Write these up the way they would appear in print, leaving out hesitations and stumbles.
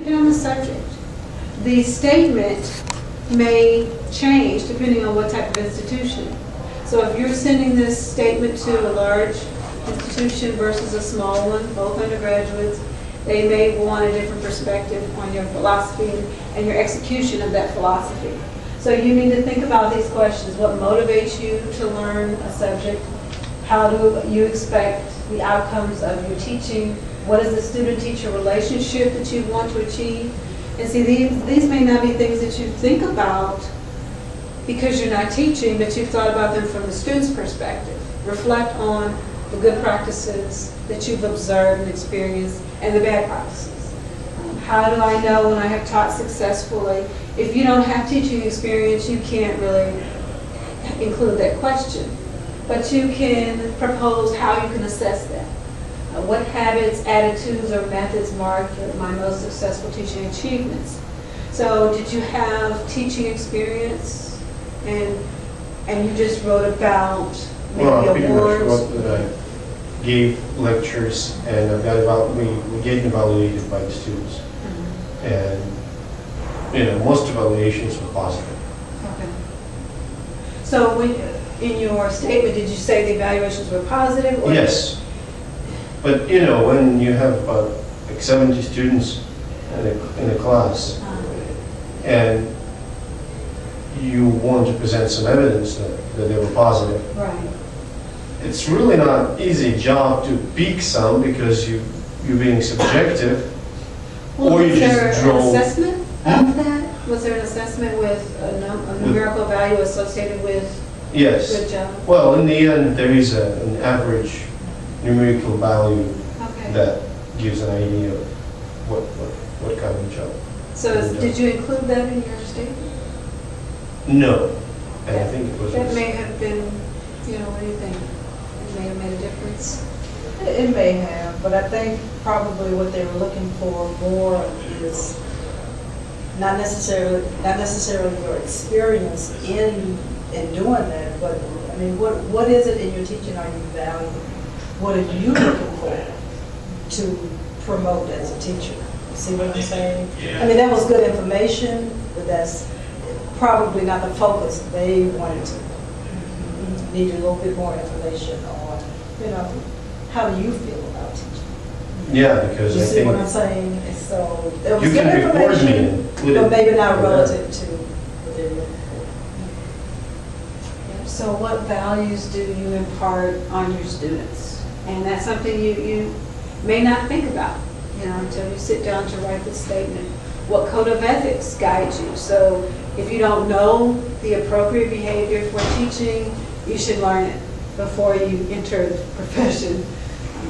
depending on the subject. The statement may change depending on what type of institution. So if you're sending this statement to a large institution versus a small one, both undergraduates, they may want a different perspective on your philosophy and your execution of that philosophy. So you need to think about these questions. What motivates you to learn a subject? How do you expect the outcomes of your teaching? What is the student-teacher relationship that you want to achieve? And see, these may not be things that you think about because you're not teaching, but you've thought about them from the student's perspective. Reflect on the good practices that you've observed and experienced and the bad practices. How do I know when I have taught successfully? If you don't have teaching experience, you can't really include that question. But you can propose how you can assess that. What habits, attitudes, or methods marked my most successful teaching achievements? So did you have teaching experience and you just wrote about maybe awards? I gave lectures and we get evaluated by the students. And most evaluations were positive. Okay. So in your statement, did you say the evaluations were positive? Or yes. But when you have about like 70 students in a class, and you want to present some evidence that they were positive, right? It's really not easy job to pick some because you're being subjective, Well, or you just draw. Was there an assessment of that? Was there an assessment with a numerical value associated with Yes. good job? Well, in the end, there is an average numerical value Okay. that gives an idea of what kind of job. So did you include that in your statement? No, and I think it was. That may have been, what do you think? It may have made a difference. It may have, but I think probably what they were looking for more is not necessarily your experience in doing that, but I mean, what is it in your teaching are you valuing? What are you looking for to promote as a teacher? See what I'm saying? I mean, that was good information, but that's probably not the focus they wanted to. Need a little bit more information on, how do you feel about teaching? Yeah, because You I see think what I'm saying? So there was you good can record me information, and put but it. maybe not relative to what they're looking for. So what values do you impart on your students? And that's something you may not think about, until you sit down to write this statement. What code of ethics guides you? So if you don't know the appropriate behavior for teaching, you should learn it before you enter the profession.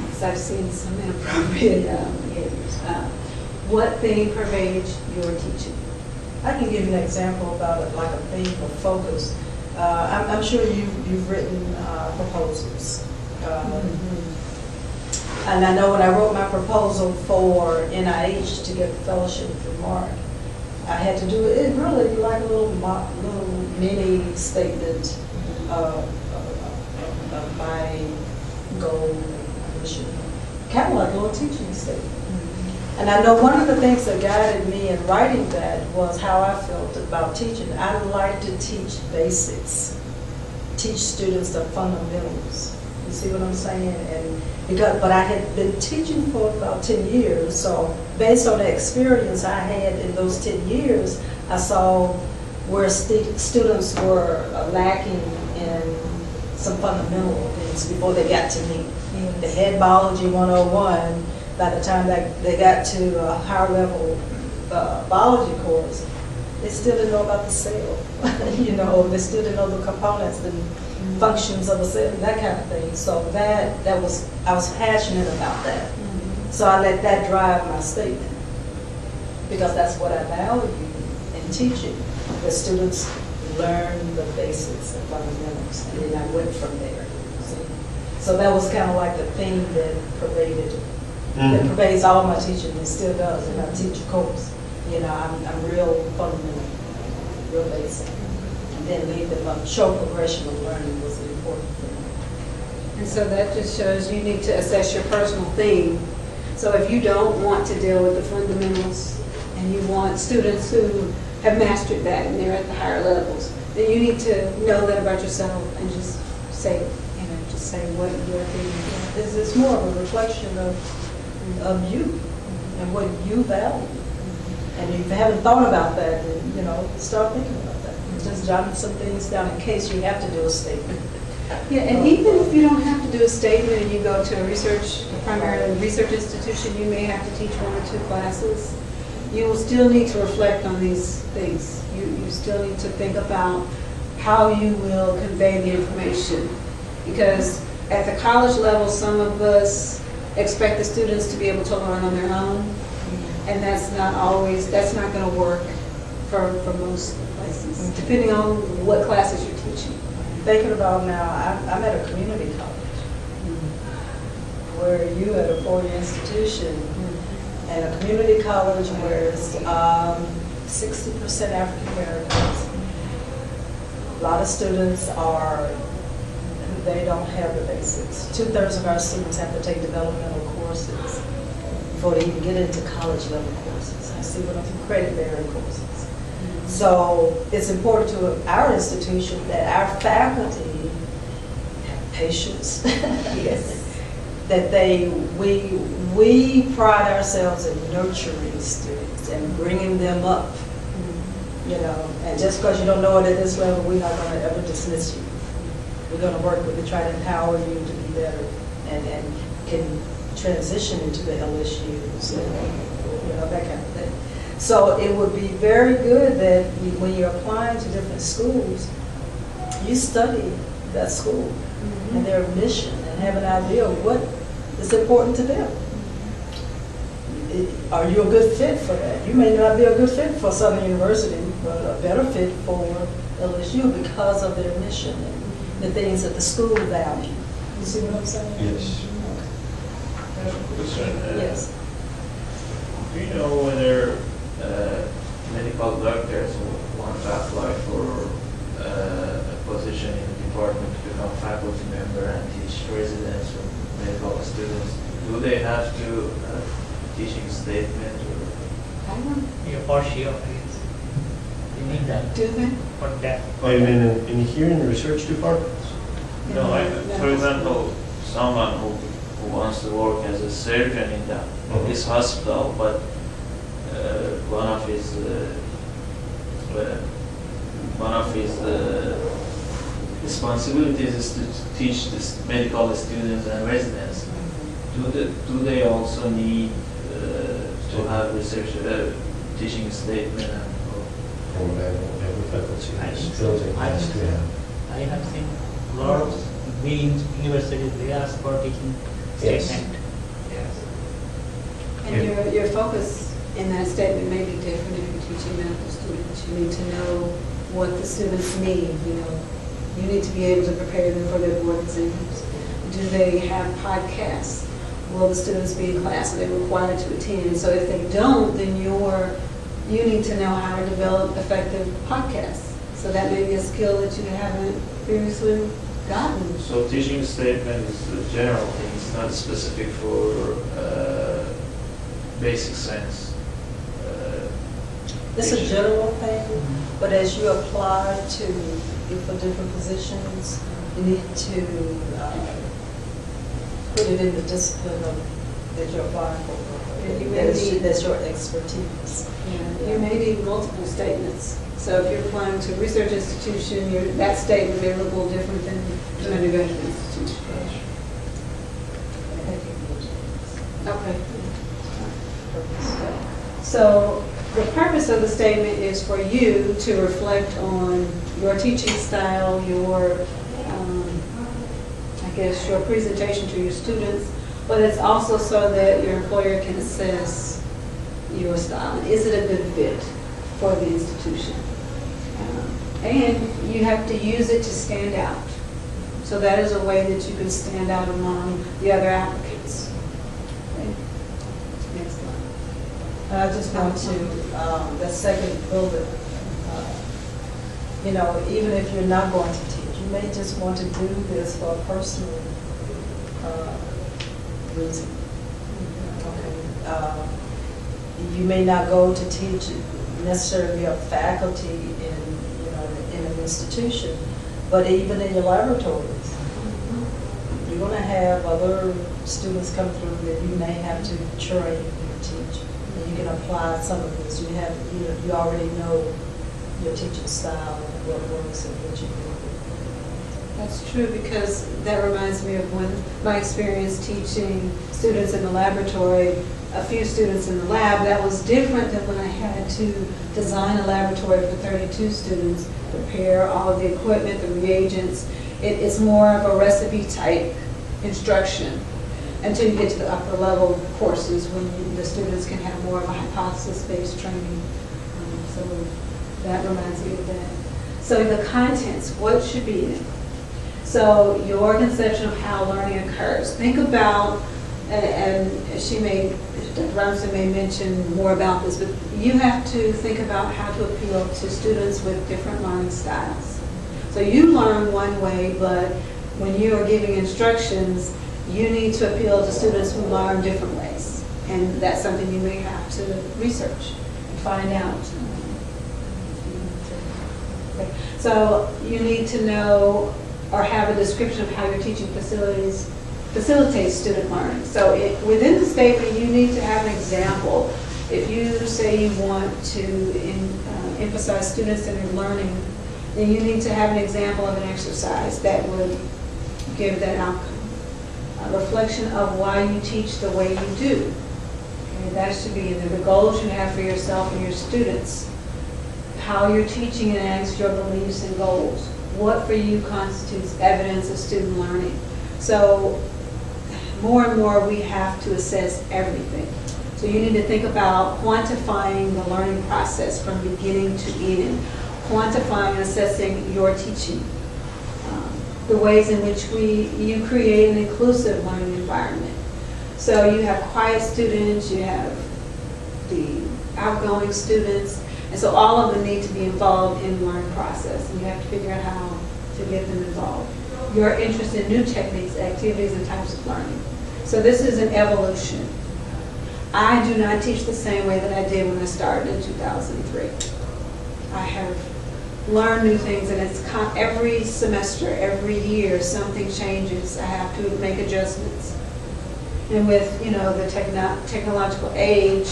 Because I've seen some inappropriate behaviors. What theme pervades your teaching? I can give you an example about it, like a theme of focus. I'm sure you've written proposals. And I know when I wrote my proposal for NIH to get the fellowship from Mark, I had to do it really like a little mini statement of my goal and mission, kind of like a little teaching statement. And I know one of the things that guided me in writing that was how I felt about teaching. I like to teach basics, teach students the fundamentals. You see what I'm saying? But I had been teaching for about 10 years, so based on the experience I had in those 10 years, I saw where students were lacking in some fundamental things before they got to me. They had biology 101. By the time they got to a higher level biology course, they still didn't know about the cell. They still didn't know the components and functions of a cell, that kind of thing. So I was passionate about that. So I let that drive my statement because that's what I value in teaching. The students learn the basics and fundamentals, and then I went from there. So that was kind of like the theme that pervades all my teaching and still does. And I teach a course, I'm real fundamental, real basic. And then lead them up. Show progression of learning was an important thing. And so that just shows you need to assess your personal theme. So if you don't want to deal with the fundamentals and you want students who have mastered that and they're at the higher levels, then you need to know that about yourself and just say, just say what your opinion is. It's more of a reflection of you and what you value. And if you haven't thought about that, then, start thinking about that. Just jotting some things down in case you have to do a statement. Yeah, and even if you don't have to do a statement and you go to a primarily research institution, you may have to teach 1 or 2 classes. You will still need to reflect on these things. You still need to think about how you will convey the information. Because at the college level, some of us expect the students to be able to learn on their own. And that's not going to work for most places, depending on what classes you're teaching. Thinking about now, I'm at a community college, where you at a 4-year institution, and a community college where it's 60% African Americans. A lot of students they don't have the basics. 2/3 of our students have to take developmental courses before they even get into college level courses. I see what I'm saying, credit bearing courses. So it's important to our institution that our faculty have patience. Yes. That we pride ourselves in nurturing students and bringing them up. And just because you don't know it at this level, we're not going to ever dismiss you. We're going to work with you, try to empower you to be better and can transition into the LSUs and that kind of thing. So it would be very good that when you're applying to different schools, you study that school and their mission and have an idea of what is important to them. Are you a good fit for that? You may not be a good fit for Southern University, but a better fit for LSU because of their mission and the things that the school value. You see what I'm saying? Yes. I have a question. Yes. Do you know whether medical doctors want to apply for a position in the department to become faculty member and teach residents or medical students? Do they have to teaching statement or? Yeah, for sure, yes. You need that. Do they? For that. Oh, you mean in here in the research department? No, for example, someone who wants to work as a surgeon in this hospital, but one of his responsibilities is to teach this medical students and residents. Do they also need to have research teaching statement? From every faculty I is think so. building has to have. I have seen a lot of universities, they ask for teaching Yes. statement. Yes. And your focus in that statement may be different if you're teaching medical students. You need to know what the students need, You need to be able to prepare them for their board exams. Do they have podcasts? Will the students be in class? Are they required to attend? So if they don't, then you need to know how to develop effective podcasts. So that may be a skill that you haven't previously gotten. So teaching statement is a general thing, it's not specific for basic science. It's a general thing, but as you apply for different positions, you need to put it in the discipline that you're applying for. That's your expertise. You may need multiple statements. So if you're applying to a research institution, that statement may look a little different than an undergraduate institution. Okay. So the purpose of the statement is for you to reflect on your teaching style, your your presentation to your students, but it's also so that your employer can assess your style. Is it a good fit for the institution? And you have to use it to stand out. So that is a way that you can stand out among the other applicants. Okay. Next slide. And I just want to, that second bullet, even if you're not going to teach, you may just want to do this for a personal reason. Okay. You may not go to teach necessarily a faculty in, you know, in an institution, but even in your laboratories, you're going to have other students come through that you may have to train and teach. And you can apply some of this. You already know your teaching style and what works and what you do. That's true, because that reminds me of when my experience teaching students in the laboratory, a few students in the lab. That was different than when I had to design a laboratory for 32 students, prepare all of the equipment, the reagents. It's more of a recipe type instruction until you get to the upper level courses when the students can have more of a hypothesis-based training. So that reminds me of that. So the contents, what should be in it? So your conception of how learning occurs. Think about, and Dr. Robinson may mention more about this, but you have to think about how to appeal to students with different learning styles. So you learn one way, but when you are giving instructions, you need to appeal to students who learn different ways. And that's something you may have to research and find out. Okay. So you need to know or have a description of how your teaching facilitates student learning. So within the statement, you need to have an example. If you say you want to emphasize student-centered learning, then you need to have an example of an exercise that would give that outcome. A reflection of why you teach the way you do. Okay, that should be in there. The goals you have for yourself and your students. How you're teaching enacts your beliefs and goals. What for you constitutes evidence of student learning. So more and more we have to assess everything. So you need to think about quantifying the learning process from beginning to end, quantifying and assessing your teaching, the ways in which you create an inclusive learning environment. So you have quiet students, you have the outgoing students, and so all of them need to be involved in the learning process, and you have to figure out how to get them involved. Your interest in new techniques, activities, and types of learning. So this is an evolution. I do not teach the same way that I did when I started in 2003. I have learned new things, and it's every semester, every year, something changes. I have to make adjustments. And with, you know, the technological age,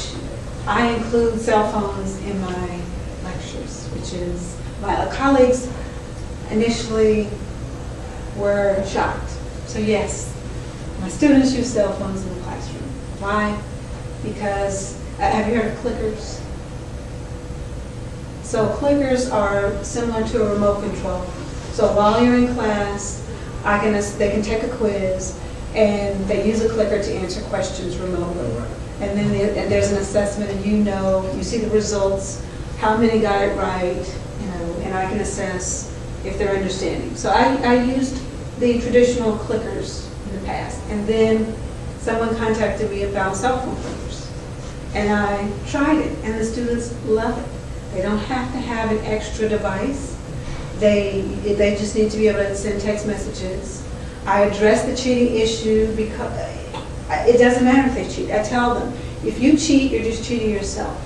I include cell phones in my lectures, which is, my colleagues initially were shocked. So yes, my students use cell phones in the classroom. Why? Because, have you heard of clickers? So clickers are similar to a remote control. So while you're in class, they can take a quiz, and they use a clicker to answer questions remotely. And then there's an assessment, and you see the results, how many got it right, and I can assess if they're understanding. So I used the traditional clickers in the past, and then someone contacted me about cell phone clickers. And I tried it, and the students love it. They don't have to have an extra device. They just need to be able to send text messages. I address the cheating issue because it doesn't matter if they cheat. I tell them, if you cheat, you're just cheating yourself.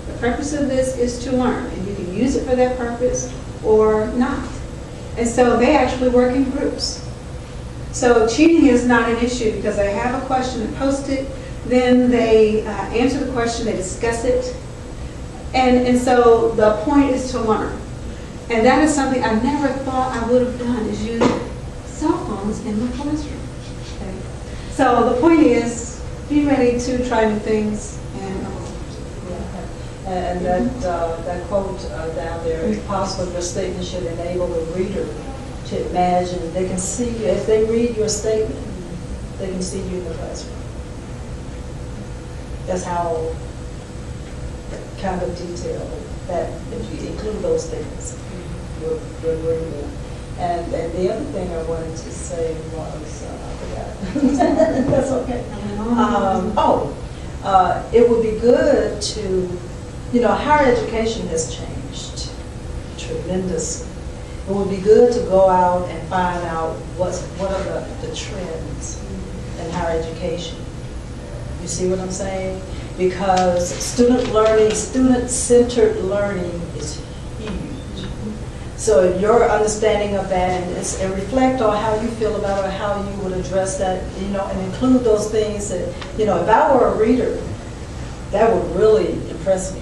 The purpose of this is to learn, and you can use it for that purpose or not. And so they actually work in groups. So cheating is not an issue because they have a question and post it, then they answer the question, they discuss it. And so the point is to learn. And that is something I never thought I would have done, is use cell phones in the classroom. Okay. So the point is, be ready to try new things. And that quote down there, if possible, your statement should enable the reader to imagine. They can see you. If they read your statement, they can see you in the classroom. That's how kind of detailed that if you include those things, you're agreeable. And the other thing I wanted to say was, I forgot. That's okay. It would be good to, higher education has changed tremendously. It would be good to go out and find out what are the trends in higher education. You see what I'm saying? because student-centered learning is huge. So your understanding of that and reflect on how you feel about it, or how you would address that, and include those things that, if I were a reader, that would really impress me.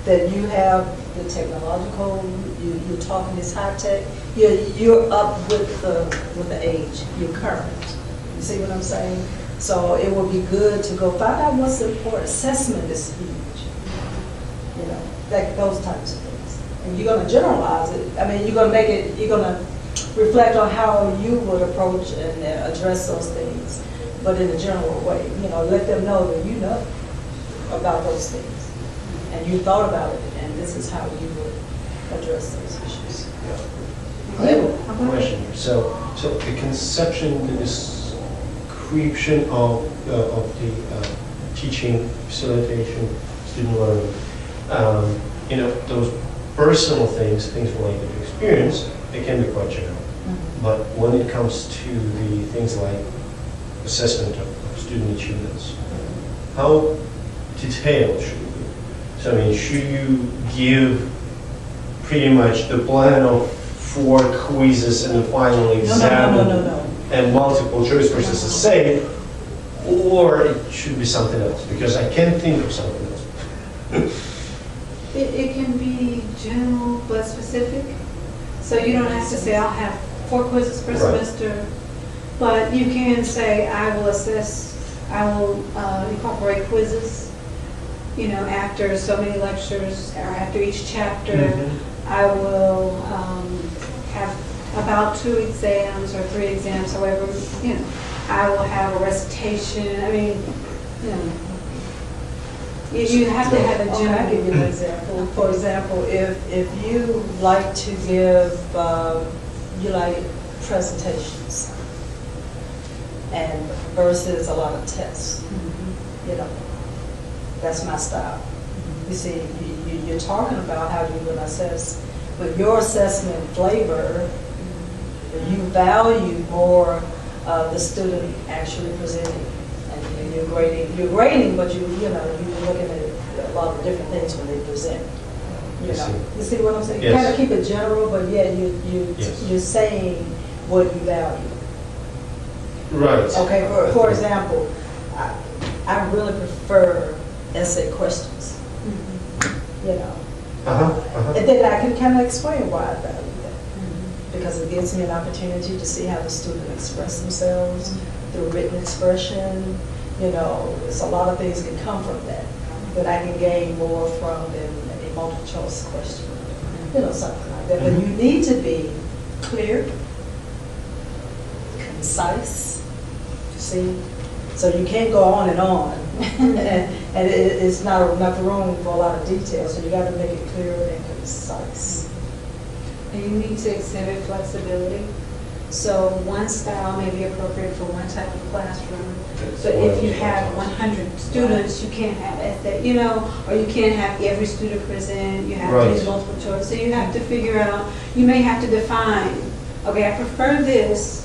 That you have the technological, you're talking this high tech, you're up with the age, you're current. You see what I'm saying? So it would be good to go find out what's important. Assessment is huge. Like those types of things. And you're going to generalize it. I mean, you're going to reflect on how you would approach and address those things, but in a general way. Let them know that you know about those things, and you thought about it, and this is how you would address those issues. I have a question here. So the conception, the description of the teaching, facilitation, student learning, those personal things related to experience, they can be quite general. Mm-hmm. But when it comes to the things like assessment of student achievements, how detailed should it be? So I mean, should you give pretty much the plan of 4 quizzes and a final exam No. and multiple choice versus essay, or it should be something else? Because I can't think of something else. It can be general but specific. So you don't have to say, I'll have 4 quizzes per semester, but you can say, I will incorporate quizzes, after so many lectures or after each chapter. Mm-hmm. I will have about 2 exams or 3 exams, however, I will have a recitation. I mean, you have to have a general. I'll give you an example. For example, if you like to give, you like presentations, and versus a lot of tests, that's my style. You see, you're talking about how you will assess, but your assessment flavor, you value more the student actually presenting. And you're grading, but you're looking at a lot of different things when they present. You see what I'm saying? Yes. You kind of keep it general, but you're saying what you value. Right. Okay. For example, I really prefer essay questions. And then I can kind of explain why I value that, because it gives me an opportunity to see how the student express themselves through written expression. It's a lot of things can come from that I can gain more from than a multiple choice question, something like that. But you need to be clear, concise, see? So you can't go on, and it's not enough room for a lot of detail, so you got to make it clear and concise. And you need to exhibit flexibility. So one style may be appropriate for one type of classroom, but if you have 100 students, you can't have that, or you can't have every student present. You have to use multiple choice. So you have to figure out. You may have to define. Okay, I prefer this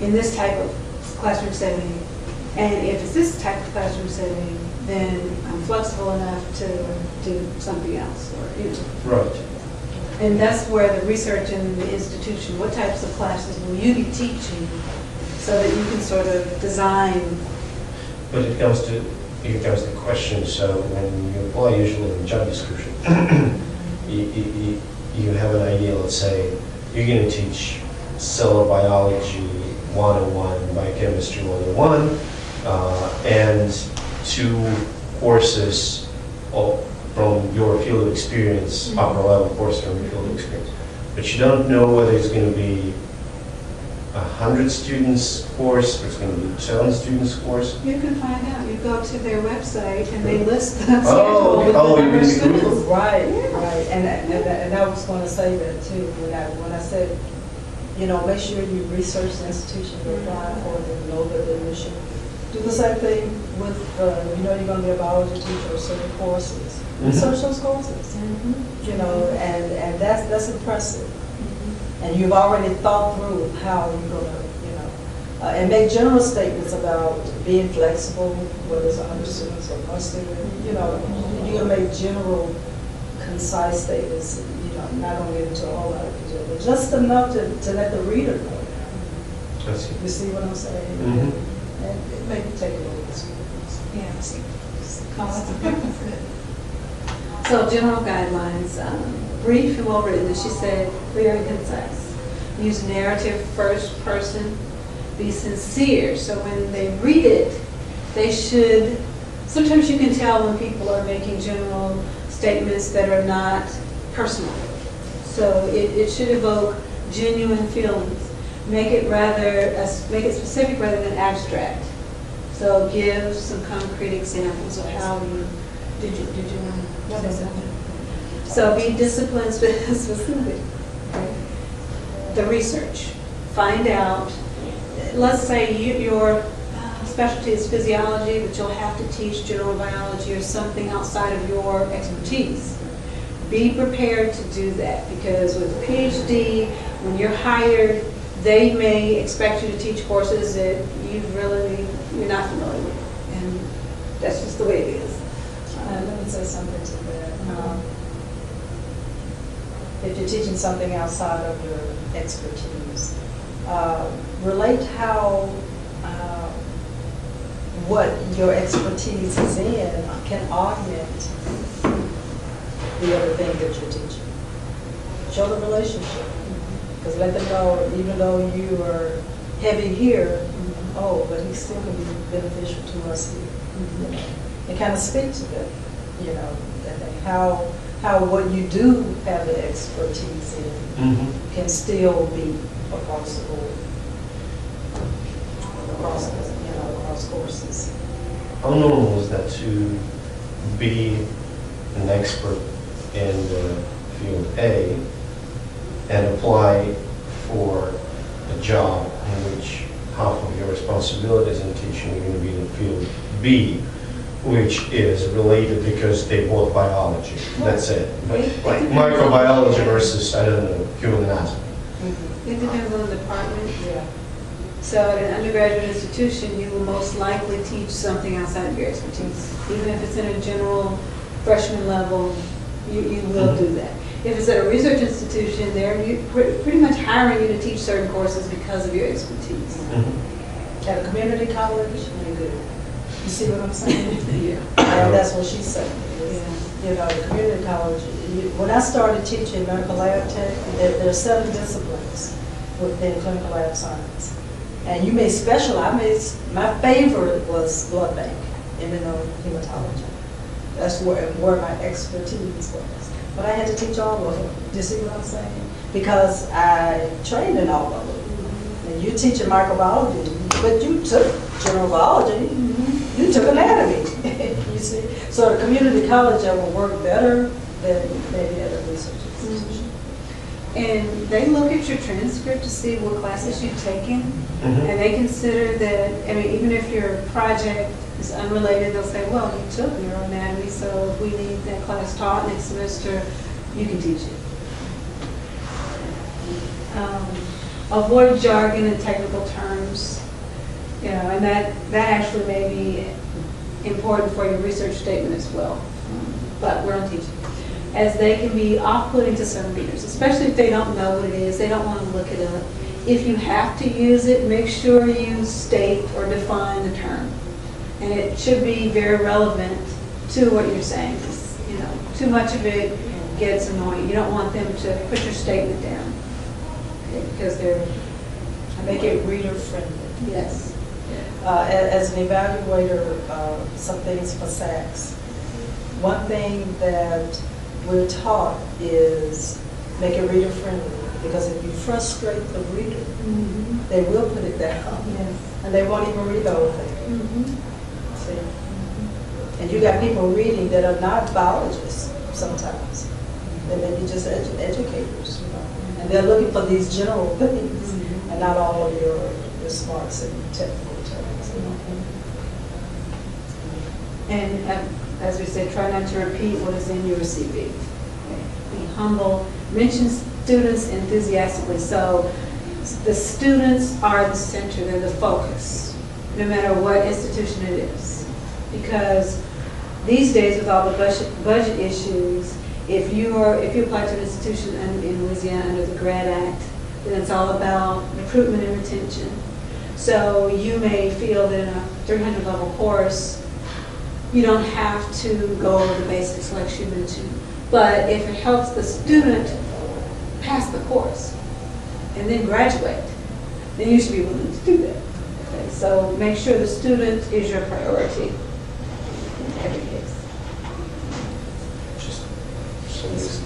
in this type of classroom setting, and if it's this type of classroom setting, then I'm flexible enough to do something else, or Right. And that's where the research in the institution, what types of classes will you be teaching, so that you can sort of design. But it comes to the question. So when you apply usually in job description, you have an idea. Let's say you're going to teach cellular biology 101, biochemistry 101, and 2 courses from your field of experience, upper level course from your field of experience. But you don't know whether it's going to be 100 students course or it's going to be 7 students course. You can find out. You go to their website and they list the schedule with the number of students. Right. And I was going to say that too when I said, make sure you research the institution you apply for, and know that the mission. Do the same thing with, you're going to be a biology teacher or certain courses. Research those courses, and that's impressive. And you've already thought through how you're going to, And make general statements about being flexible, whether it's 100 students or 1 student. You know, you're gonna make general, concise statements. You know, not gonna get into a whole lot of detail, but just enough to let the reader know. I see. You see what I'm saying? Mhm. And it maybe take a little bit. Yeah. So general guidelines, brief and well written, as she said, clear and concise. Use narrative first person. Be sincere. So when they read it, they should, sometimes you can tell when people are making general statements that are not personal. So it should evoke genuine feelings. Make it make it specific rather than abstract. So give some concrete examples of how you, did you want to say something? So be disciplined, specific. Okay. The research. Find out, let's say your specialty is physiology, but you'll have to teach general biology or something outside of your expertise. Be prepared to do that, because with a PhD, when you're hired, they may expect you to teach courses that you're not familiar with, and that's just the way it is. Let me say something to that. If you're teaching something outside of your expertise, relate how what your expertise is in can augment the other thing that you're teaching. Show the relationship. Because let them know, even though you are heavy here, oh, but he still can be beneficial to us here. You know, and kind of speak to them, you know, and how what you do have the expertise in can still be across the board, across courses. How normal is that to be an expert in the field A and apply for a job in which half of your responsibilities in teaching are going to be in field B, which is related because they both biology. That's it. But like microbiology versus, I don't know, human anatomy. It depends on the department. Yeah. So at an undergraduate institution, you will most likely teach something outside of your expertise. Even if it's in a general freshman level, you will do that. If it's at a research institution, they're pretty much hiring you to teach certain courses because of your expertise. At a community college, you're good. You see what I'm saying? Yeah. And that's what she's saying. Yeah. You know, the community college, when I started teaching medical lab tech, there are 7 disciplines within clinical lab science. And you may specialize. My favorite was blood bank, immunohematology. That's where my expertise was. But I had to teach all of them. Do you see what I'm saying? Because I trained in all of them. And you teach in microbiology, but you took general biology. You took anatomy. You see? So the community college will work better than maybe at a research institution. And they look at your transcript to see what classes you've taken, and they consider that, I mean, even if your project is unrelated, they'll say, well, you took neuroanatomy, so if we need that class taught next semester, you can teach it. Avoid jargon and technical terms, you know, and that actually may be important for your research statement as well, but we're on teaching. As they can be off-putting to some readers, especially if they don't know what it is, they don't want to look it up. If you have to use it, make sure you state or define the term. And it should be very relevant to what you're saying. You know, too much of it gets annoying. You don't want them to put your statement down, okay, because they're... Make it reader-friendly. Yes. As an evaluator, some things for SACs. One thing that we're taught is make it reader-friendly, because if you frustrate the reader, they will put it down, and they won't even read the whole thing. See? And you got people reading that are not biologists sometimes. They may be just educators, you know, and they're looking for these general things, and not all of your smarts and technical terms. And as we said, try not to repeat what is in your CV. Okay. Be humble. Mention students enthusiastically. So the students are the center, they're the focus, no matter what institution it is. Because these days, with all the budget issues, if you apply to an institution in Louisiana under the GRAD Act, then it's all about recruitment and retention. So you may feel that in a 300 level course, you don't have to go over the basics like you mentioned. But if it helps the student pass the course and then graduate, then you should be willing to do that. Okay? So make sure the student is your priority in every case. Just somebody's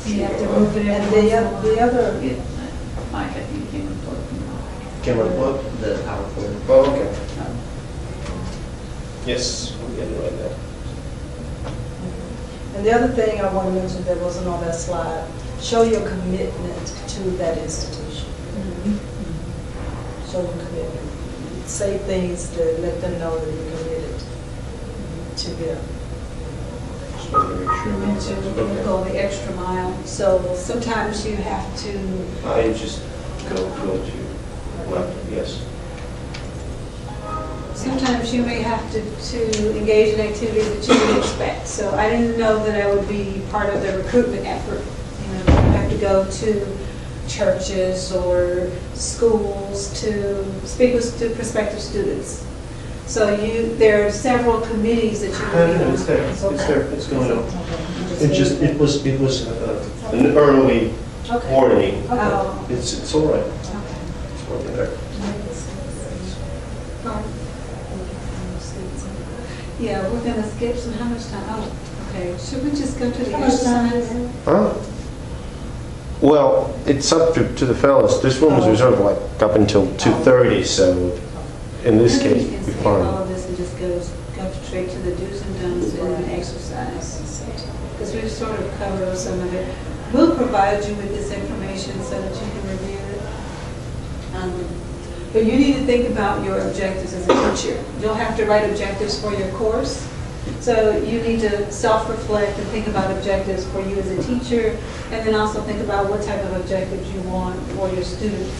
You have to move it in. And the other, Mike, I think came and plugged them. camera plug. The power cord. Oh, okay. Yes, we get it right there. and the other thing I want to mention that wasn't on that slide, show your commitment to that institution. Show your commitment. Say things to let them know that you're committed to them. Just wanted to make sure. You mentioned you go the extra mile. So sometimes you have to, I just go to left, yes. sometimes you may have to engage in activities that you didn't expect. So I didn't know that I would be part of the recruitment effort. You know, you have to go to churches or schools to speak to prospective students. So there are several committees that you can be on. It's there, it's there, it's going on. Okay. It was an early Okay. warning. Oh, It's all right. okay. It's working there. Yeah, we're gonna skip some, how much time? Oh, okay, should we just go to the How much time exercise? Huh? Well, it's up to the fellows. This room is reserved like up until 2:30, so in this Maybe case, we can we're skip all fine. of this and just go straight to the do's and don'ts and then exercise. Because we've sort of covered some of it. We'll provide you with this information so that you can review it. But you need to think about your objectives as a teacher. You'll have to write objectives for your course. So you need to self-reflect and think about objectives for you as a teacher, and then also think about what type of objectives you want for your students.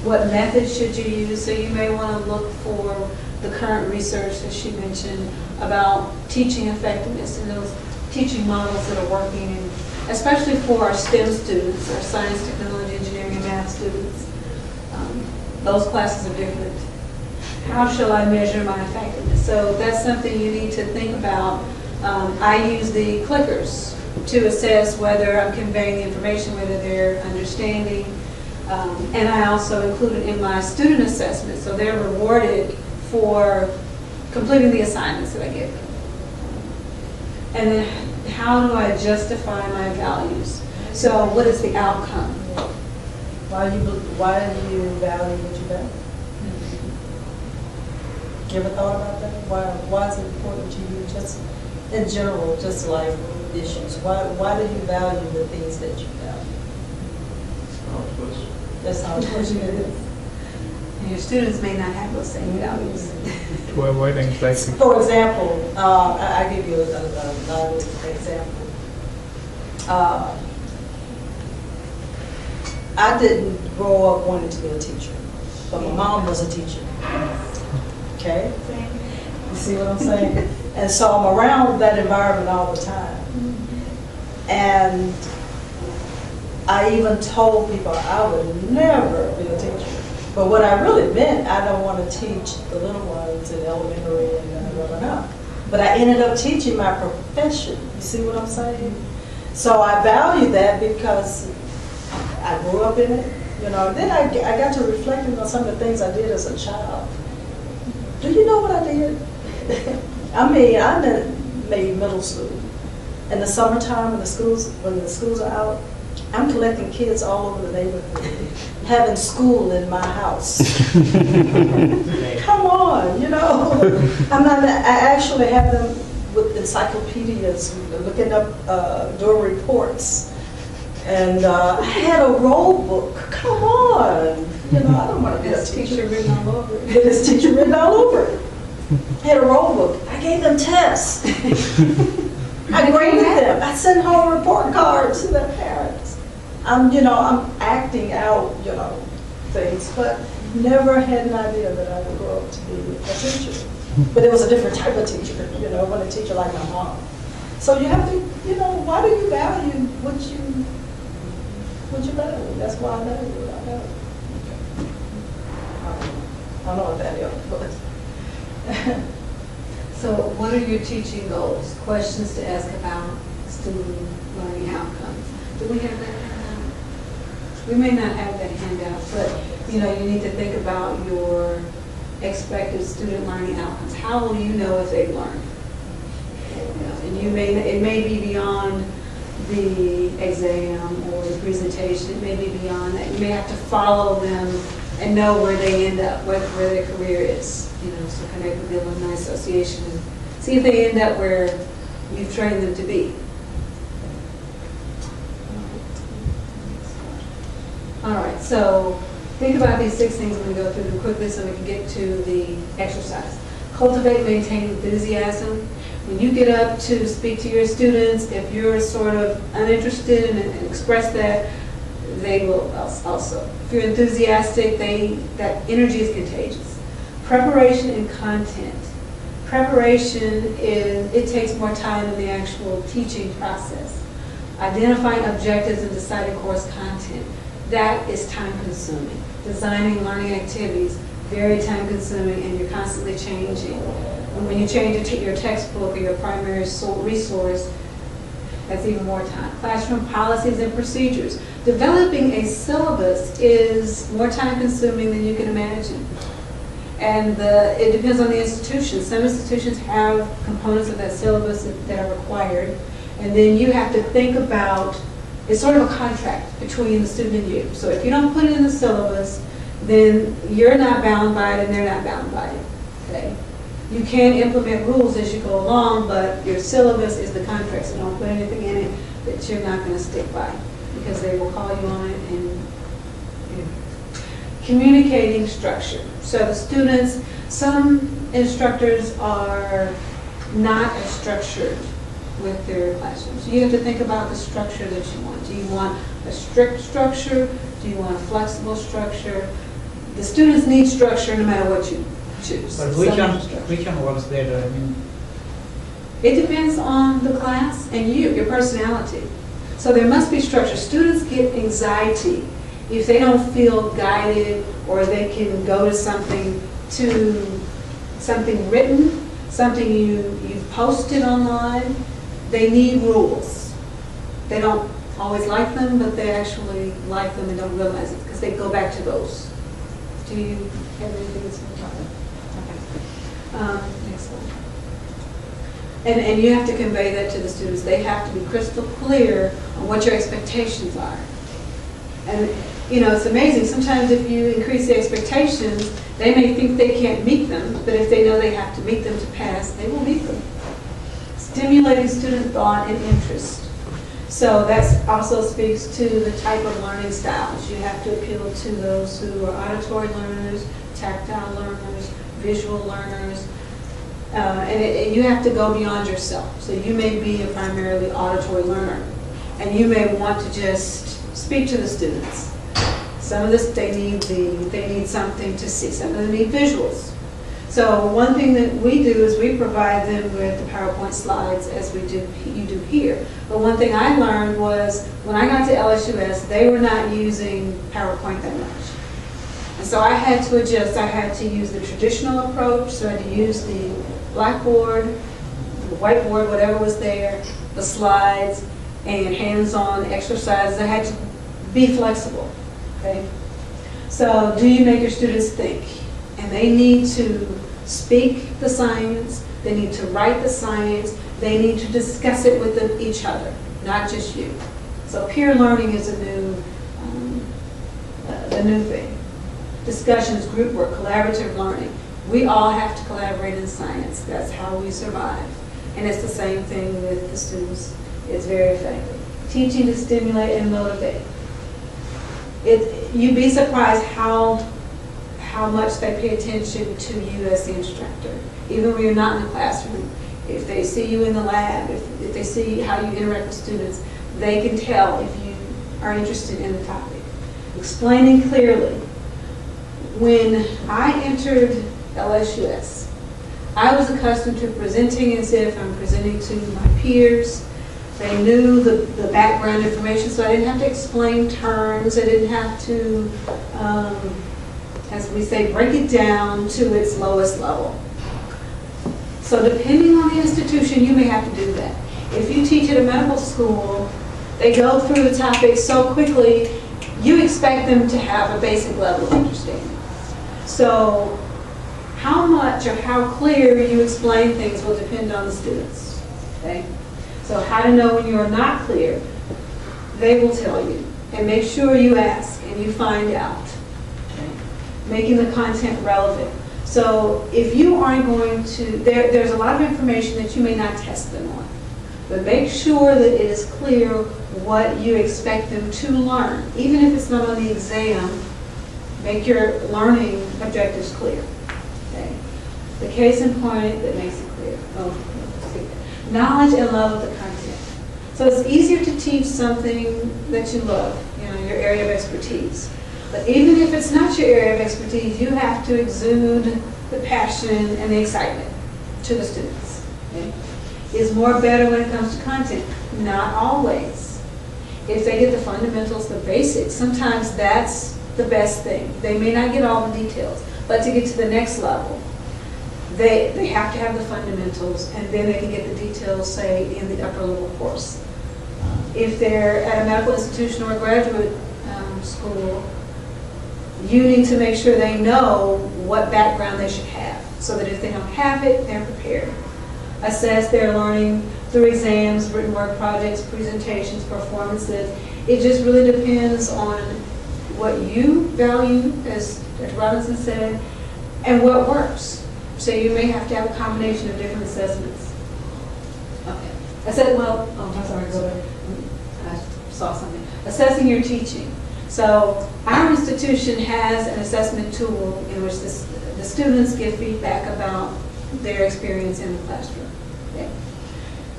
What methods should you use? So you may want to look for the current research that she mentioned about teaching effectiveness and those teaching models that are working, and especially for our STEM students, our science, technology, engineering, and math students. Those classes are different. How shall I measure my effectiveness? So that's something you need to think about. I use the clickers to assess whether I'm conveying the information, whether they're understanding. And I also include it in my student assessment, so they're rewarded for completing the assignments that I give them. And then how do I justify my values? So what is the outcome? Why do you value what you value? You ever thought about that? Why is it important to you, just in general, just life issues? Why do you value the things that you value? That's how it is. And your students may not have those same values. To avoid anxiety. For example, I give you another example. I didn't grow up wanting to be a teacher, but my mom was a teacher. Okay? You see what I'm saying? And so I'm around that environment all the time. And I even told people I would never be a teacher. But what I really meant, I don't want to teach the little ones in elementary and growing up. But I ended up teaching my profession. You see what I'm saying? So I value that because I grew up in it. You know, then I got to reflecting on some of the things I did as a child. Do you know what I did? I mean, I made middle school. In the summertime, when the schools are out, I'm collecting kids all over the neighborhood, having school in my house. Come on, you know. I actually have them with encyclopedias, looking up, doing reports. And I had a roll book. Come on. You know, I don't want to be a teacher. Written all over it. It is teacher written all over it. I had a roll book. I gave them tests. I graded them. I sent home report cards to their parents. I'm acting out, things, but never had an idea that I would grow up to be a teacher. But it was a different type of teacher, when a teacher like my mom. So you have to, why do you value what you value? That's why I value what I value. I don't know what that is, but. So what are your teaching goals? Questions to ask about student learning outcomes. Do we have that handout? We may not have that handout, but you need to think about your expected student learning outcomes. How will you know if they've learned? And it may be beyond the exam or the presentation. It may be beyond that. You may have to follow them and know where they end up, where their career is. So connect with the Alumni Association and see if they end up where you've trained them to be. All right, so think about these 6 things. I'm going to go through them quickly so we can get to the exercise. Cultivate, maintain enthusiasm. When you get up to speak to your students, if you're sort of uninterested and express that, they will also. If you're enthusiastic, that energy is contagious. Preparation and content. Preparation it takes more time than the actual teaching process. Identifying objectives and deciding course content. That is time consuming. Designing learning activities, very time consuming, and you're constantly changing. And when you change your textbook or your primary resource, that's even more time. Classroom policies and procedures. Developing a syllabus is more time consuming than you can imagine. And it depends on the institution. Some institutions have components of that syllabus that are required. And then you have to think about, it's sort of a contract between the student and you. So if you don't put it in the syllabus, then you're not bound by it and they're not bound by it. Okay? You can implement rules as you go along, but your syllabus is the contract, so don't put anything in it that you're not going to stick by, because they will call you on it. And communicating structure. So the students, some instructors are not as structured with their classrooms. You have to think about the structure that you want. Do you want a strict structure? Do you want a flexible structure? The students need structure no matter what you choose. But which one works better? It depends on the class and your personality. So there must be structure. Students get anxiety if they don't feel guided, or they can go to something written, something you've posted online. They need rules. They don't always like them, but they actually like them and don't realize it because they go back to those. Do you have anything that's going to talk about? Okay. Next one. And you have to convey that to the students. They have to be crystal clear on what your expectations are. And it's amazing. Sometimes if you increase the expectations, they may think they can't meet them, but if they know they have to meet them to pass, they will meet them. Stimulating student thought and interest. So that also speaks to the type of learning styles. You have to appeal to those who are auditory learners, tactile learners, visual learners, and you have to go beyond yourself. So you may be a primarily auditory learner, and you may want to just speak to the students. Some of this they need something to see. Some of them need visuals. So one thing that we do is we provide them with the PowerPoint slides as you do here. But one thing I learned was when I got to LSU-S, they were not using PowerPoint that much. And so I had to adjust. I had to use the traditional approach. So I had to use the blackboard, the whiteboard, whatever was there, the slides, and hands-on exercises. I had to be flexible. Okay? So do you make your students think? And they need to speak the science, they need to write the science, they need to discuss it with each other, not just you. So peer learning is the new thing. Discussions, group work, collaborative learning. We all have to collaborate in science. That's how we survive. And it's the same thing with the students. It's very effective. Teaching to stimulate and motivate. You'd be surprised how much they pay attention to you as the instructor. Even when you're not in the classroom, if they see you in the lab, if they see how you interact with students, they can tell if you are interested in the topic. Explaining clearly. When I entered LSU-S, I was accustomed to presenting as if I'm presenting to my peers. They knew the background information, so I didn't have to explain terms. I didn't have to, as we say, break it down to its lowest level. So depending on the institution, you may have to do that. If you teach at a medical school, they go through the topic so quickly, you expect them to have a basic level of understanding. So how much or how clear you explain things will depend on the students. Okay? So how to know when you are not clear, they will tell you. And make sure you ask and you find out. Okay? Making the content relevant. So if you aren't going to, there's a lot of information that you may not test them on. But make sure that it is clear what you expect them to learn. Even if it's not on the exam, make your learning objectives clear. Okay? The case in point that makes it clear. Knowledge and love of the content. So it's easier to teach something that you love, your area of expertise. But even if it's not your area of expertise, you have to exude the passion and the excitement to the students. Okay? Is more better when it comes to content? Not always. If they get the fundamentals, the basics, sometimes that's the best thing. They may not get all the details, but to get to the next level, they have to have the fundamentals, and then they can get the details, say, in the upper level course. If they're at a medical institution or a graduate school, you need to make sure they know what background they should have, so that if they don't have it, they're prepared. Assess their learning through exams, written work projects, presentations, performances. It just really depends on what you value, as Dr. Robinson said, and what works. So you may have to have a combination of different assessments. Okay. I said, well, oh, I'm sorry, go ahead. I saw something. Assessing your teaching. So our institution has an assessment tool in which the students give feedback about their experience in the classroom. Okay.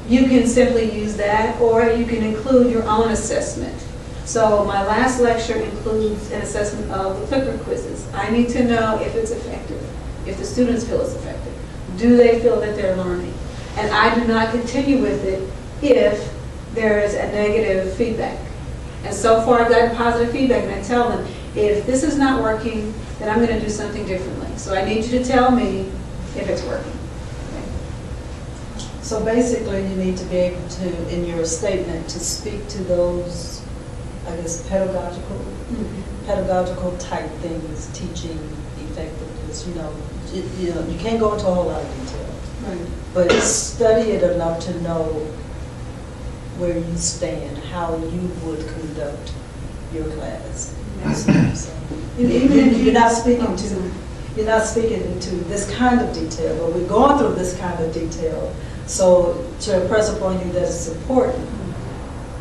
You can simply use that, or you can include your own assessment. So my last lecture includes an assessment of the clicker quizzes. I need to know if it's effective, if the students feel it's effective. Do they feel that they're learning? And I do not continue with it if there is a negative feedback. And so far I've gotten positive feedback, and I tell them, if this is not working, then I'm going to do something differently. So I need you to tell me if it's working. So basically, you need to be able to, in your statement, to speak to those, I guess, pedagogical type things, teaching effectiveness. You can't go into a whole lot of detail, Right. but study it enough to know where you stand, how you would conduct your class. So, you're not speaking to this kind of detail, but we're going through this kind of detail. So to impress upon you that it's important,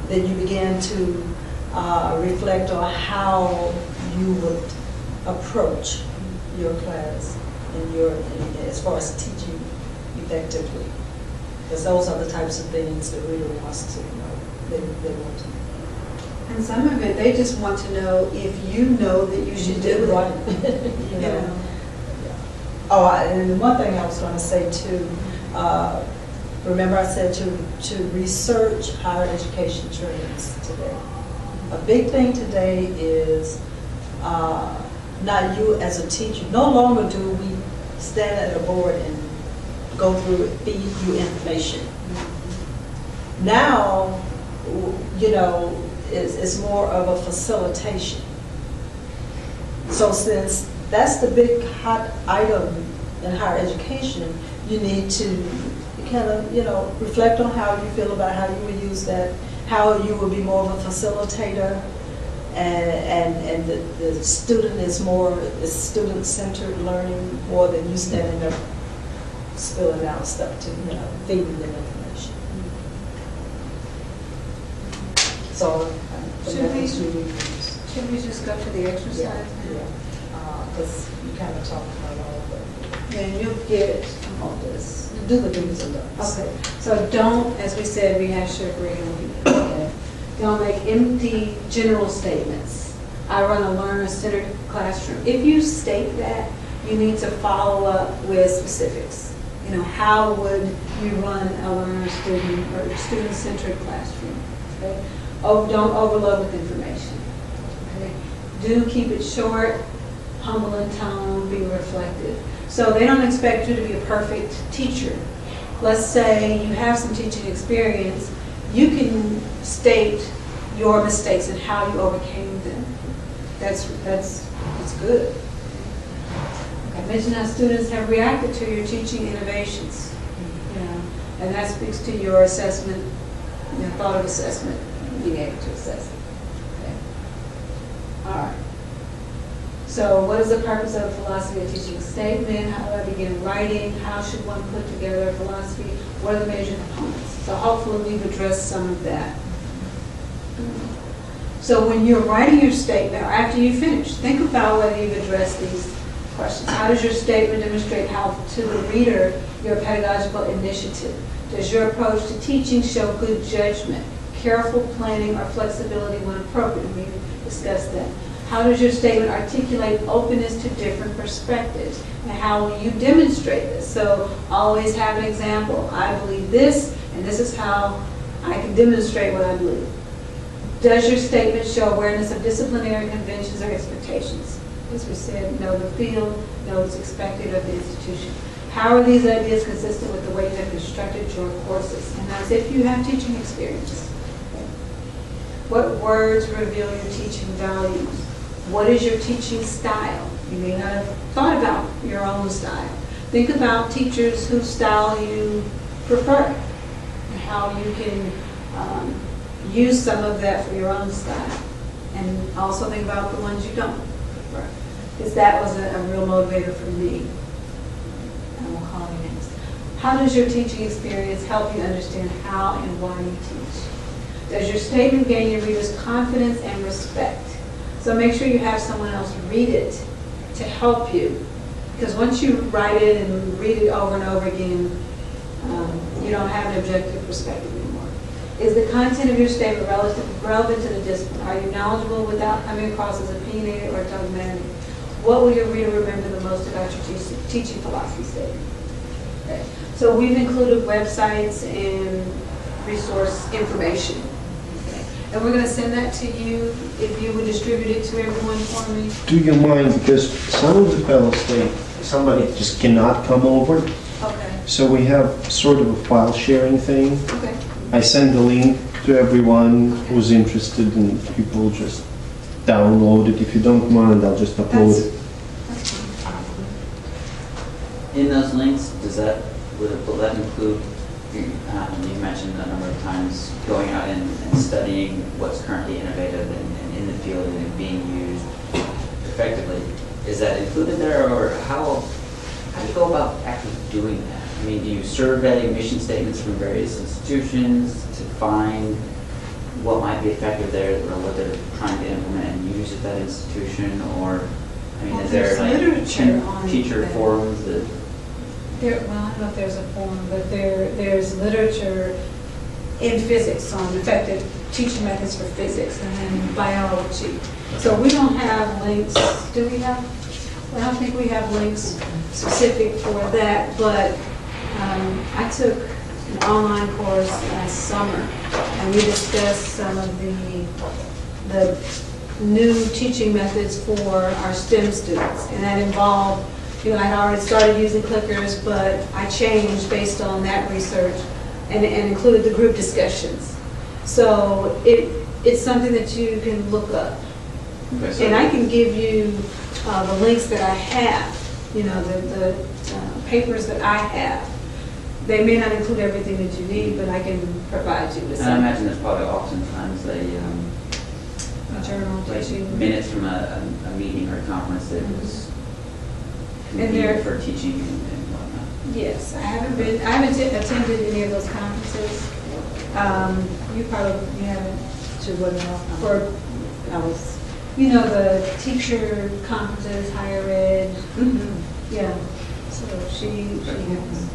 then you begin to reflect on how you would approach your class as far as teaching effectively. Because those are the types of things that reader wants to know. They want to know. And some of it, they just want to know if you know that you should do it. Right. Yeah. Oh, and one thing I was going to say too, remember I said to research higher education trends today. A big thing today is not you as a teacher. No longer do we stand at a board and go through it, feed you information. Now, it's more of a facilitation. So since that's the big hot item in higher education, you need to kind of, reflect on how you feel about how you would use that, how you would be more of a facilitator, and the student is more student-centered learning more than you standing there spilling out stuff to, feeding them information. So, Should we just go to the exercise? Yeah, because you kind of talked about all of it. Then you'll get all this. Do the do's and don'ts. Okay, so don't, as we said, rehash your curriculum. Okay. Don't make empty general statements. I run a learner-centered classroom. If you state that, you need to follow up with specifics. You know, how would you run a learner-student or student-centered classroom? Okay? Oh, don't overload with information. Okay? Do keep it short, humble in tone, be reflective. So they don't expect you to be a perfect teacher. Let's say you have some teaching experience, you can state your mistakes and how you overcame them. That's good. I mentioned how students have reacted to your teaching innovations. You know, and that speaks to your assessment, your thought of assessment, being able to assess it. Okay. All right. So what is the purpose of a philosophy of teaching statement? How do I begin writing? How should one put together a philosophy? What are the major components? So hopefully we've addressed some of that. So when you're writing your statement, or after you finish, think about whether you've addressed these questions. How does your statement demonstrate how to the reader your pedagogical initiative? Does your approach to teaching show good judgment, careful planning, or flexibility when appropriate? We discussed that. How does your statement articulate openness to different perspectives? And how will you demonstrate this? So always have an example. I believe this, and this is how I can demonstrate what I believe. Does your statement show awareness of disciplinary conventions or expectations? As we said, know the field, know what's expected of the institution. How are these ideas consistent with the way you have constructed your courses? And as if you have teaching experience. Okay. What words reveal your teaching values? What is your teaching style? You may not have thought about your own style. Think about teachers whose style you prefer and how you can use some of that for your own style. And also think about the ones you don't prefer. Because that was a real motivator for me. And we'll call you next. How does your teaching experience help you understand how and why you teach? Does your statement gain your readers' confidence and respect? So make sure you have someone else read it to help you. Because once you write it and read it over and over again, you don't have an objective perspective anymore. Is the content of your statement relevant to the discipline? Are you knowledgeable without coming across as opinionated or dogmatic? What will your reader remember the most about your teaching philosophy statement? Okay. So we've included websites and resource information. And we're going to send that to you if you would distribute it to everyone for me. Do you mind, because some of the fellows, somebody just cannot come over. Okay. So we have sort of a file sharing thing. Okay. I send the link to everyone who's interested, and people just download it. If you don't mind, I'll just upload it. That's fine. In those links, will that include, you mentioned a number of times, going out and studying what's currently innovative and in the field and being used effectively. Is that included there, or how do you go about actually doing that? I mean, do you survey mission statements from various institutions to find what might be effective there, or what they're trying to implement and use at that institution? Or, I mean, Well, is there literature like on teacher that. forums that? Well, I don't know if there's a forum, but there's literature in physics on effective teaching methods for physics and then biology. So we don't have links, do we have? I don't think we have links specific for that, but I took an online course last summer and we discussed some of the new teaching methods for our STEM students, and that involved, I had already started using clickers, but I changed based on that research and included the group discussions. So it's something that you can look up. Okay, so And I can give you the links that I have, the papers that I have. They may not include everything that you need, but I can provide you with And I some. imagine there's probably oftentimes Journal like teaching. minutes from a meeting or a conference that was And there- convened for teaching and whatnot. Yes, I haven't attended any of those conferences. You haven't. To what else? The teacher conferences, higher ed. Yeah, so she has.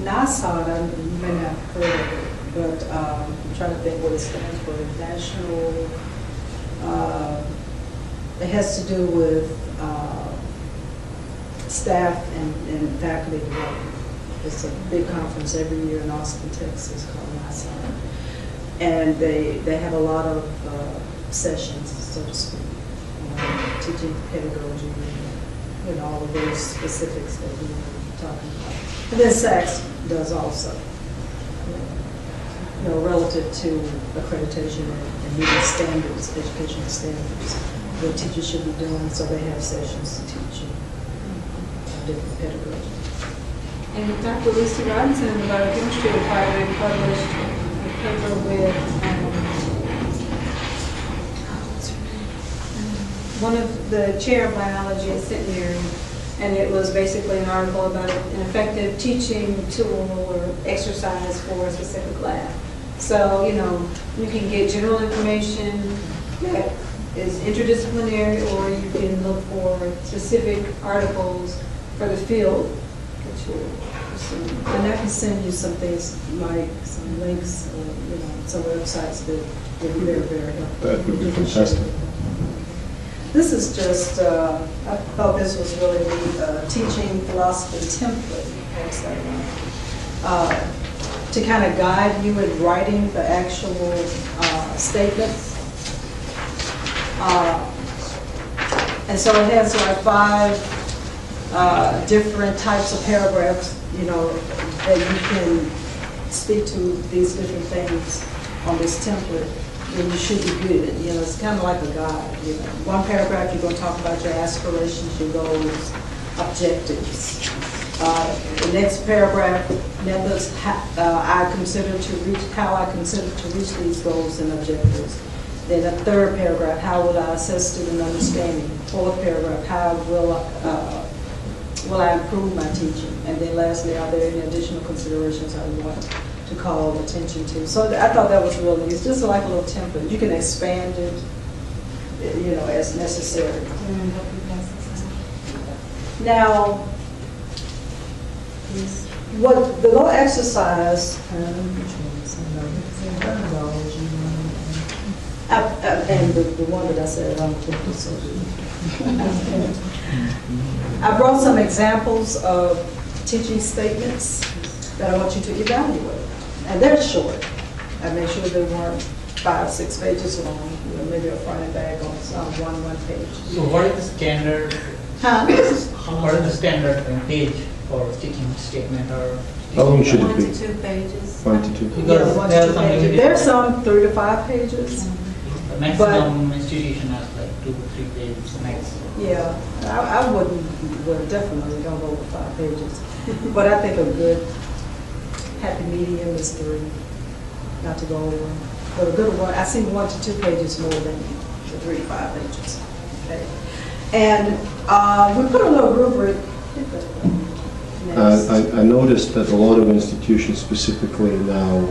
Now I saw it, you may not have heard of it, but I'm trying to think what it stands for. National, it has to do with staff and faculty development. It's a big conference every year in Austin, Texas called NISA. And they have a lot of sessions, so to speak, teaching pedagogy, and all of those specifics that we were talking about. And then SACS does also, relative to accreditation and meeting standards, educational standards, what teachers should be doing, so they have sessions to teach different pedagogy. And Dr. Lisa Robinson in the biochemistry department published a paper with one of the chair of biology at St. Mary, and it was basically an article about an effective teaching tool or exercise for a specific lab. So, you can get general information that is interdisciplinary, or you can look for specific articles for the field that you're pursuing. And I can send you some things, like some links, or, some websites that would be very, very helpful. That would be fantastic. This is just, I thought this was really the teaching philosophy template, to kind of guide you in writing the actual statements. And so it has like 5 different types of paragraphs, that you can speak to these different things on this template. Then you should be good. It's kind of like a guide. One paragraph you're going to talk about your aspirations, your goals, objectives. The next paragraph, methods how I consider to reach these goals and objectives. Then a third paragraph, how will I assess student understanding? Fourth paragraph, how will I improve my teaching? And then lastly, are there any additional considerations I want to call attention to? So I thought that was really nice. It's just like a little template. You can expand it, as necessary. Now, what the little exercise, and the one that I said, I brought some examples of teaching statements that I want you to evaluate. And they're short. I made sure they weren't 5, 6 pages long, maybe a front and back on some one page. So what is the standard? Huh? What is the standard page for teaching statement or? How long should it be? 1 to 2 pages. 1 to 2. Because 1 to 2 pages. There's some 3 to 5 pages. The maximum institution has like 2 to 3 pages max. Yeah, I wouldn't, definitely don't go over 5 pages. But I think a good happy medium is 3, not to go over. But a good one, I see 1 to 2 pages more than the 3 to 5 pages. Okay. And we put a little rubric. I noticed that a lot of institutions specifically now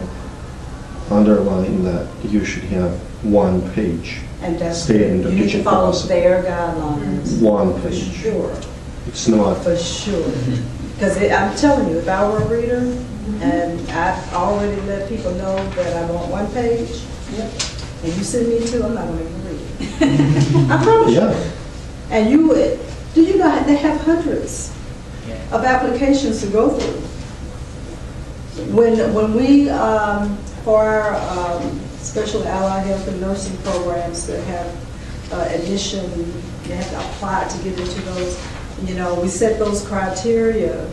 underline that you should have 1 page. And that's statement of you need to teaching follow philosophy. their guidelines. 1 For page. sure. It's not. For sure. Because I'm telling you, if I were a reader, and I've already let people know that I want 1 page, and you send me 2, I'm not going to even read it. I promise you. And do you know they have hundreds of applications to go through? When we, for our special allied health and nursing programs that have admission, you have to apply to get into those, we set those criteria,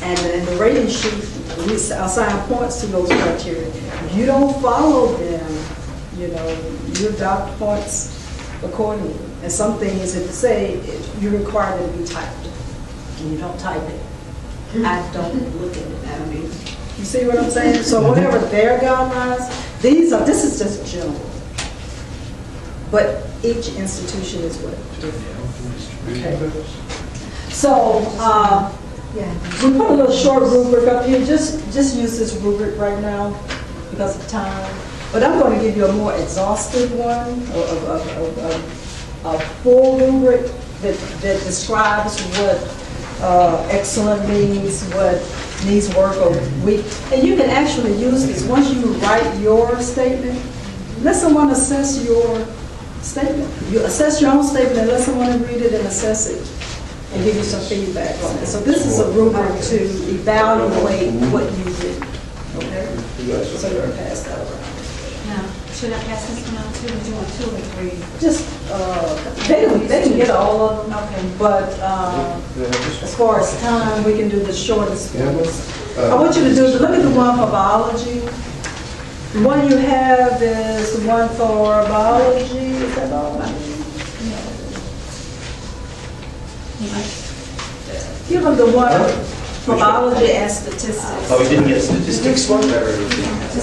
and in the rating sheet, we assign points to those criteria. If you don't follow them, you adopt points accordingly. And some things, if you say you require them to be typed, and you don't type it, I don't look at it. I mean, you see what I'm saying? So whatever their guidelines, this is just general. But each institution is what different. Okay. So we put a little short rubric up here. Just use this rubric right now because of time. But I'm going to give you a more exhaustive one, a full rubric that describes what excellent means, what needs work or weak. And you can actually use this, once you write your statement, let someone assess your statement. You assess your own statement and let someone read it and assess it and give you some feedback on it. So this is a rubric to evaluate what you did. Okay? So you can pass that around. Now, should I pass this one out too? Do you want 2 or 3? Just, they can get all of them. Okay. But as far as time, we can do the shortest ones. I want you to look at the one for biology. The one you have is the one for biology. Is that all? Give them the one for biology and statistics. Oh, we didn't get statistics one? Is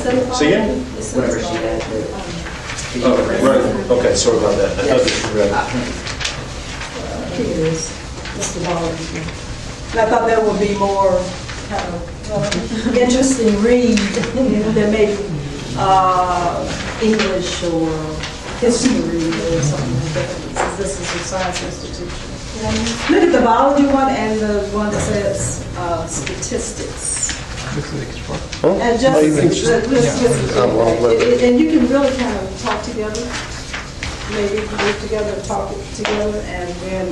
that Say again? Whatever she had. Oh, right, okay, sorry about that. I thought that you read it. Here it is. It's the biology. And I thought that would be more kind of interesting read than maybe English or history or something like that. Since this is a science institution. Look at the biology one and the one that says statistics. This is extra. And just, and you can really kind of talk together. Maybe work together, talk together, and then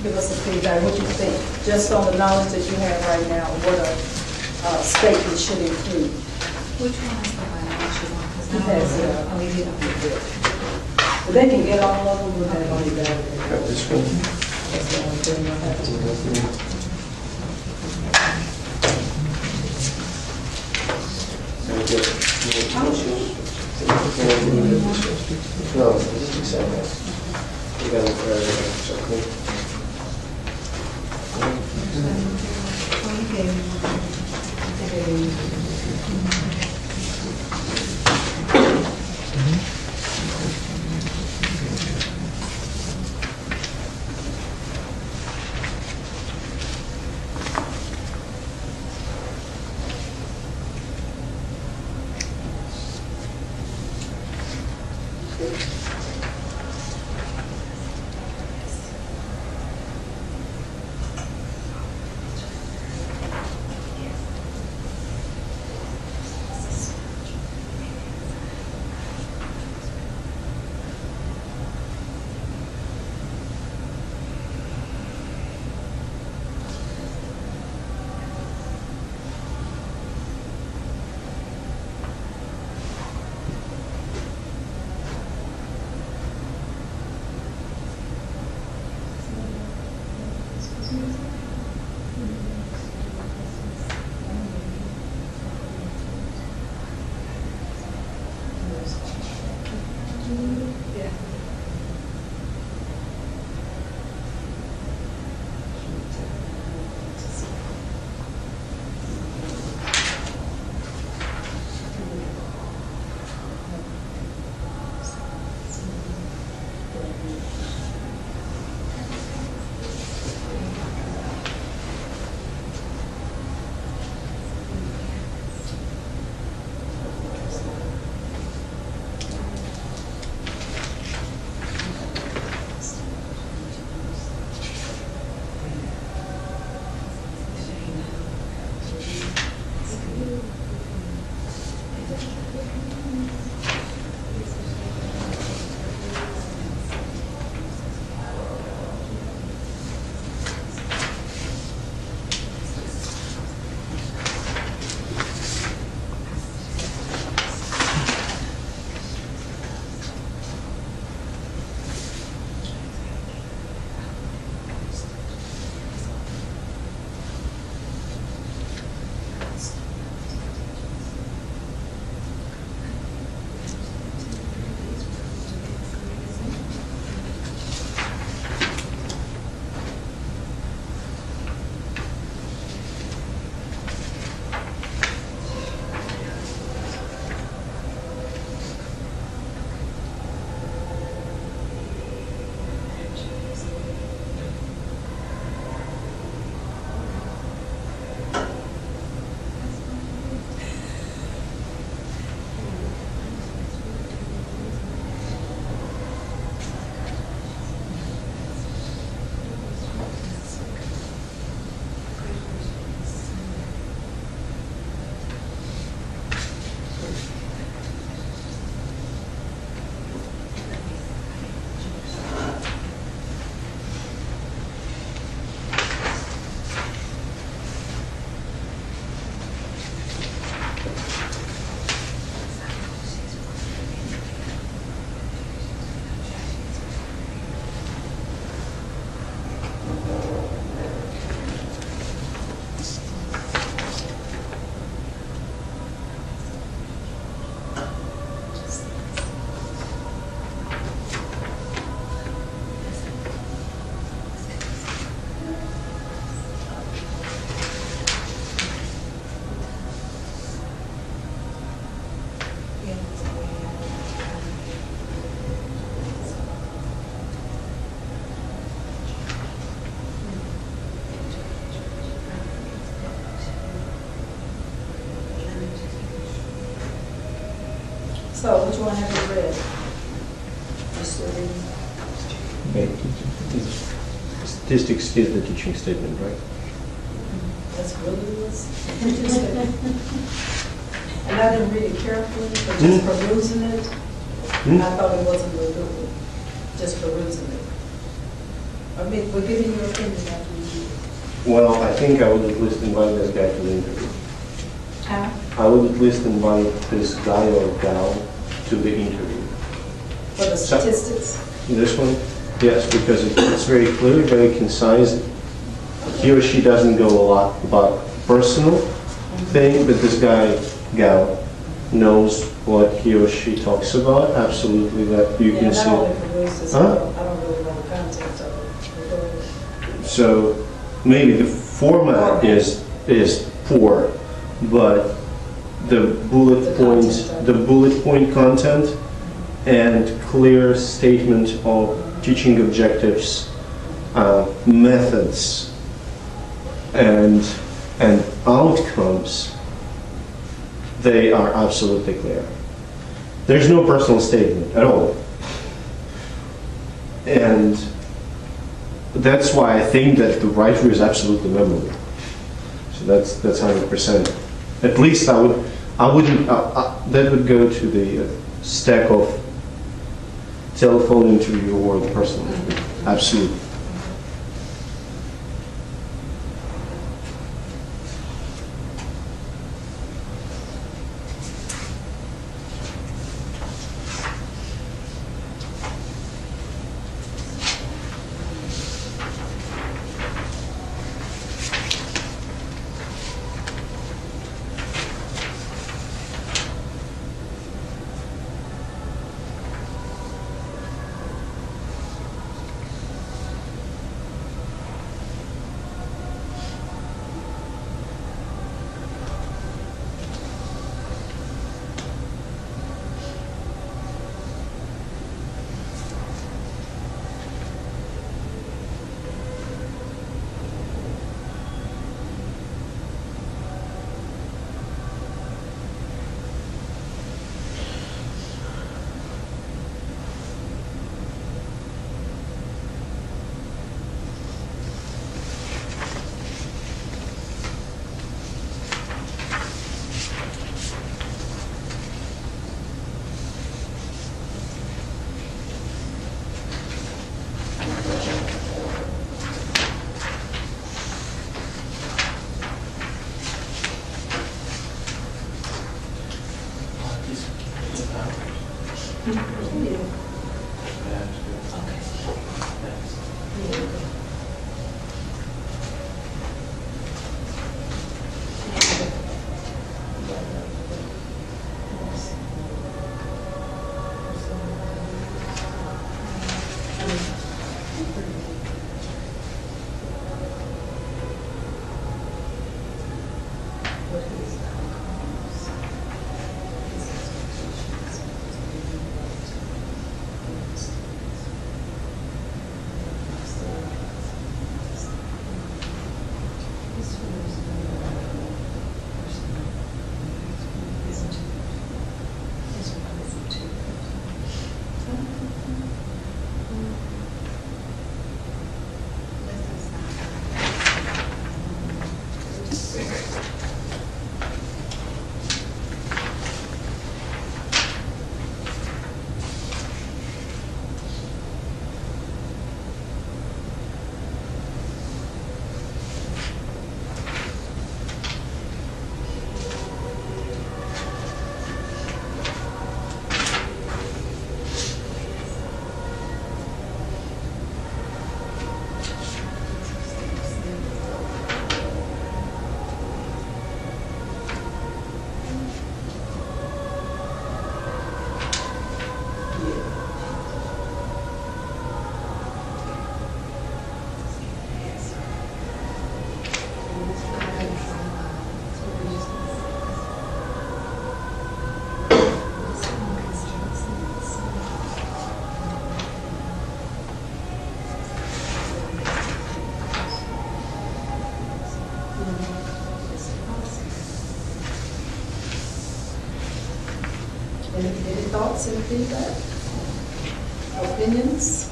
give us some feedback. What you think, just on the knowledge that you have right now, what a statement should include. Which one is the biology one? He has it. Oh, we did. But they can get all of them, we'll have all that. Got this one. That's the only thing we'll have to do. No, statistics, I guess. We got something. So which one have you read? You still reading? Statistics is the teaching statement, right? That's really was interesting. And I didn't read it carefully, but just perusing it, I thought it wasn't real good, just perusing it. I mean, we're giving you your opinion after you read it. Well, I think I would at least invite this guy to the interview. Huh? I would at least invite this guy or gal to the interview. For the statistics? This one? Yes, because it's very clear, very concise. He or she doesn't go a lot about personal thing, but this guy, gal, knows what he or she talks about. Absolutely, that you can Yeah, see. not only perused this, Huh? I don't really know the context of it. So maybe the format is poor, but the bullet point content and clear statement of teaching objectives, methods, and outcomes, they are absolutely clear. There's no personal statement at all. And that's why I think that the writer is absolutely memorable. So that's 100%. At least I wouldn't, that would go to the stack of telephone interview or the personal interview. Absolutely. Any thoughts, any feedback? Opinions?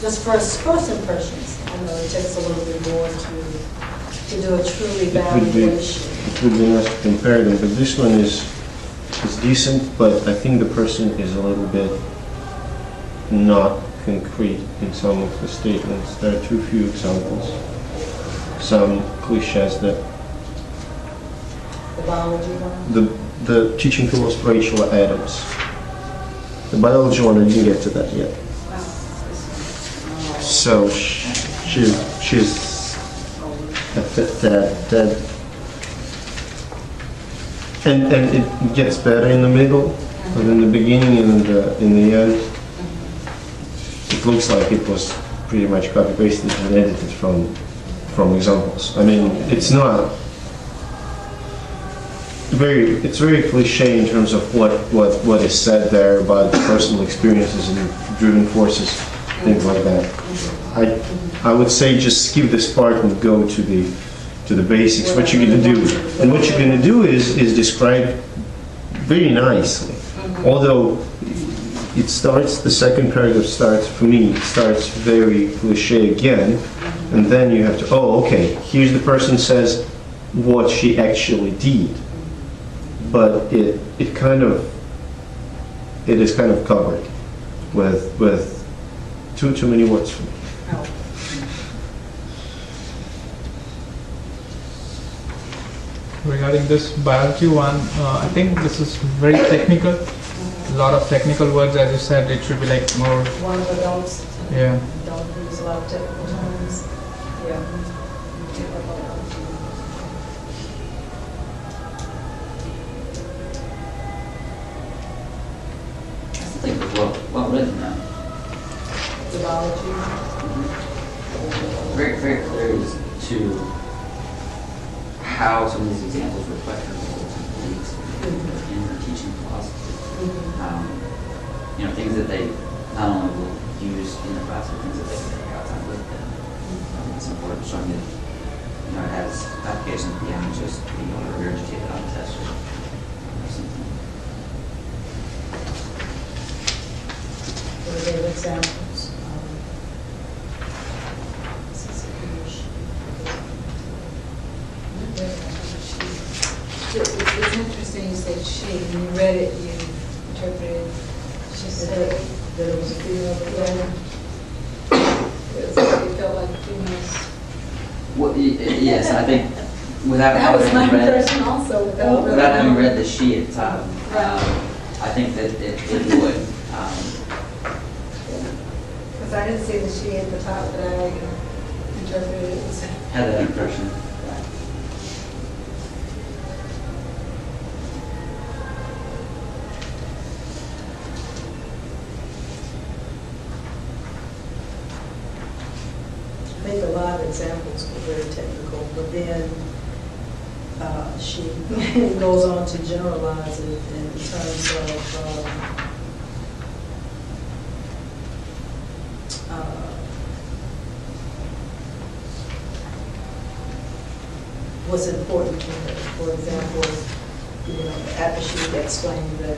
Just first impressions. I know it takes a little bit more to do a true evaluation. It would be nice to compare them, but this one is decent, but I think the person is a little bit not concrete in some of the statements. There are too few examples. Some cliches that The biology one? the teaching tool was Rachel Adams. The biology one, I didn't get to that yet. So she's that and it gets better in the middle, but in the beginning and in the end, it looks like it was pretty much copy pasted and edited from examples. I mean, it's not it's very cliche in terms of what is said there about personal experiences and driven forces, things like that. I would say just skip this part and go to the basics. What you're going to do, and what you're going to do is describe very nicely. Although it starts, the second paragraph starts, for me, it starts very cliche again, and then you have to, oh, okay, here's the person says what she actually did, but it is kind of covered with too many words for me. Regarding this biology one, I think this is very technical. A lot of technical words, as you said, it should be like more. One of the adults. Yeah. Don't use a lot of technical terms. Yeah. I think it was well written now. The biology. Very, very clear as to how some of these examples reflect her goals and beliefs in her teaching philosophy. Things that they not only will use in the class, but things that they can take outside with them. It's important showing that it has applications beyond just being able to regurgitate it on the test or something. What are the examples? It's interesting you said she, when you read it, you interpreted, she said that it was a female. it felt like females. Well, yes, I think without That was my having read, impression also. without having read the she at the top, Right. I think that it would. Because I didn't see the she at the top, but I interpreted it as. Had that impression. I think a lot of examples were very technical, but then she goes on to generalize it in terms of what's important to her. For example, after she explained that,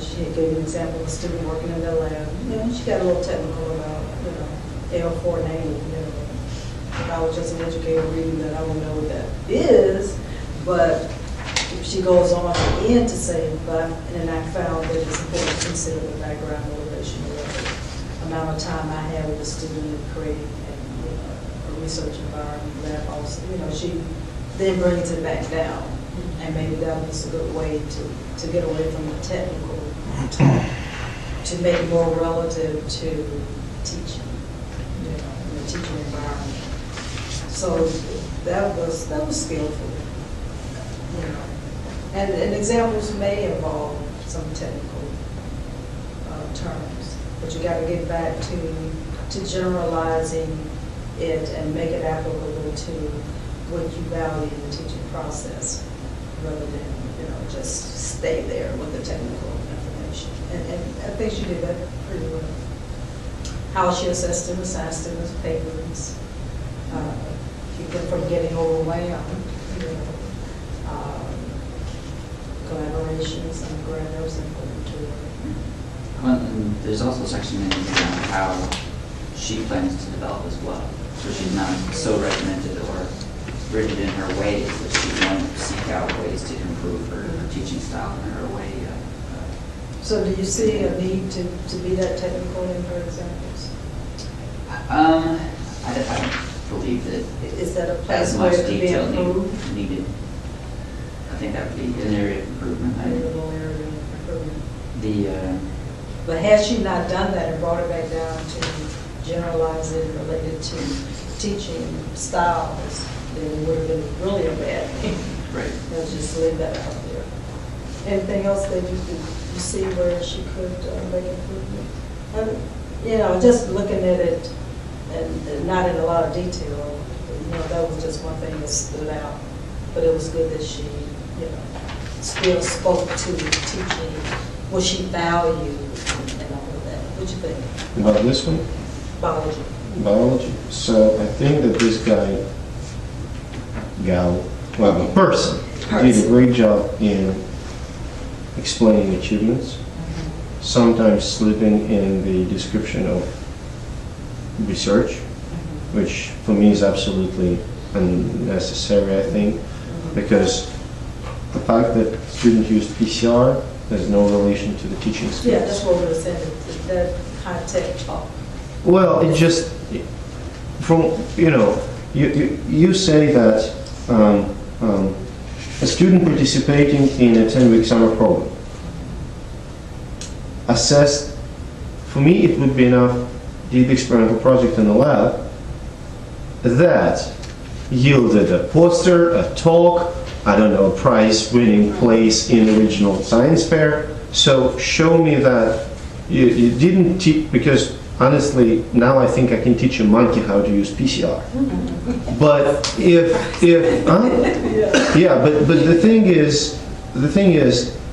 she gave an example of a student working in the lab. She got a little technical about, L480. If I was just an educator reading that, I would know what that is. But she goes on to the end to say, and I found that it's important to consider the background motivation or the amount of time I had with the student in creating a research environment, lab also. She then brings it back down, and maybe that was a good way to get away from the technical talk, to make it more relative to teaching, in the teaching environment. So that was skillful, And examples may involve some technical terms, but you got to get back to generalizing it and make it applicable to what you value in the teaching process, rather than just stay there with the technical information. And I think she did that pretty well. How she assessed students, asked students papers, keep them from getting overwhelmed. collaborations and grammars important to her. Well, and there's also a section in how she plans to develop as well. So she's not so regimented or rigid in her ways that she won't seek out ways to improve her teaching style and her way. So do you see a need to be that technical in her examples? I don't believe that Is that a as place where much it could be detail improved? needed. I think that would be an area of improvement. A little area of improvement. But had she not done that and brought it back down to generalize it related to teaching styles, then it would have been really a bad thing. Right. Let's just leave that out there. Anything else that you see where she could make improvement? Just looking at it and not in a lot of detail, that was just one thing that stood out. But it was good that she, still spoke to teaching what she valued and all of that. What you think? About this one? Biology. Biology. So I think that this person did a great job in explaining achievements, sometimes slipping in the description of research, which for me is absolutely unnecessary, I think, because the fact that students use PCR has no relation to the teaching skills. Yeah, that's what we were saying, that high-tech talk. Well, it just, you say that a student participating in a 10-week summer program assessed, for me it would be enough, did the experimental project in the lab that yielded a poster, a talk, I don't know, a prize-winning place in the regional science fair. So show me that you didn't teach, because honestly, now I think I can teach a monkey how to use PCR. But but the thing is,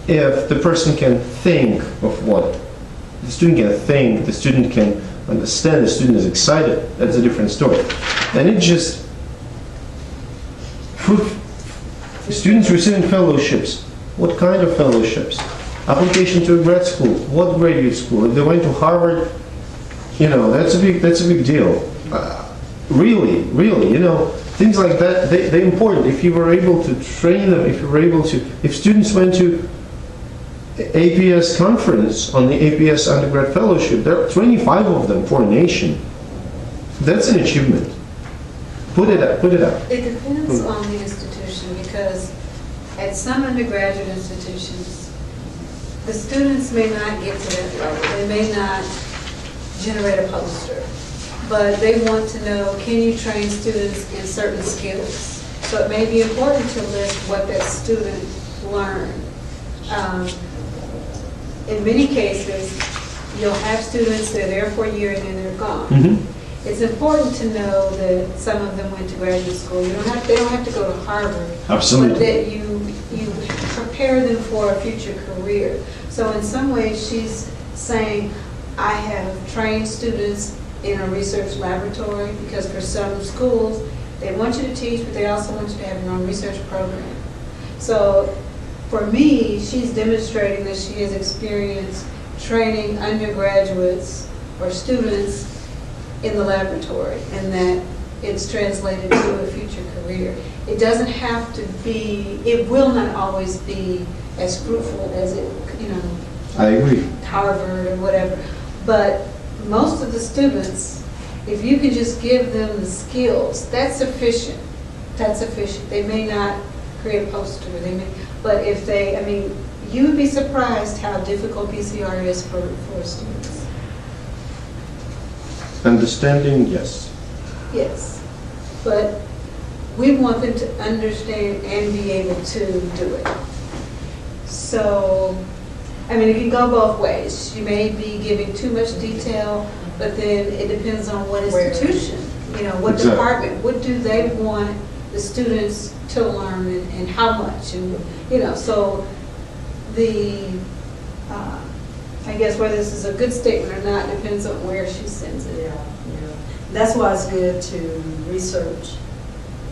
if the person can think of what, the student can think, the student can understand, the student is excited, that's a different story. And it just, students receiving fellowships, what kind of fellowships? Application to a grad school, what graduate school? If they went to Harvard, that's a big deal. Really, things like that, they're important. If you were able to train them, if students went to APS conference on the APS undergrad fellowship, there are 25 of them for a nation. That's an achievement. Put it up. It depends on the institution, because at some undergraduate institutions, the students may not get to that level. They may not generate a poster, but they want to know, can you train students in certain skills? So it may be important to list what that student learned. In many cases, you'll have students that are there for a year and then they're gone. Mm-hmm. It's important to know that some of them went to graduate school. They don't have to go to Harvard. Absolutely. But that you prepare them for a future career. So in some ways, she's saying, I have trained students in a research laboratory, because for some schools, they want you to teach, but they also want you to have your own research program. So for me, she's demonstrating that she has experience training undergraduates or students in the laboratory, and that it's translated to a future career. It doesn't have to be, it will not always be as fruitful as it, I agree. Harvard or whatever. But most of the students, if you can just give them the skills, that's sufficient. That's sufficient. They may not create a poster, but if they, you would be surprised how difficult PCR is for students. Understanding, yes. Yes, but we want them to understand and be able to do it. So, it can go both ways. You may be giving too much detail, but then it depends on what institution, what Exactly. department, what do they want the students to learn and how much, and so I guess whether this is a good statement or not depends on where she sends it. Yeah. That's why it's good to research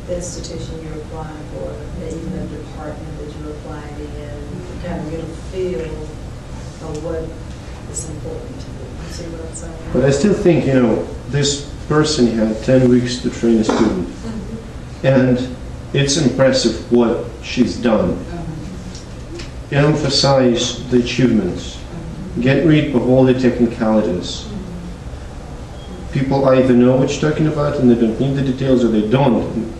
the institution you're applying for, and even the department that you're applying in, to kind of get a feel of what is important to you. You see what I'm saying? But I still think, this person had 10 weeks to train a student. And it's impressive what she's done. Emphasize the achievements. Get rid of all the technicalities. People either know what you're talking about and they don't need the details, or they don't.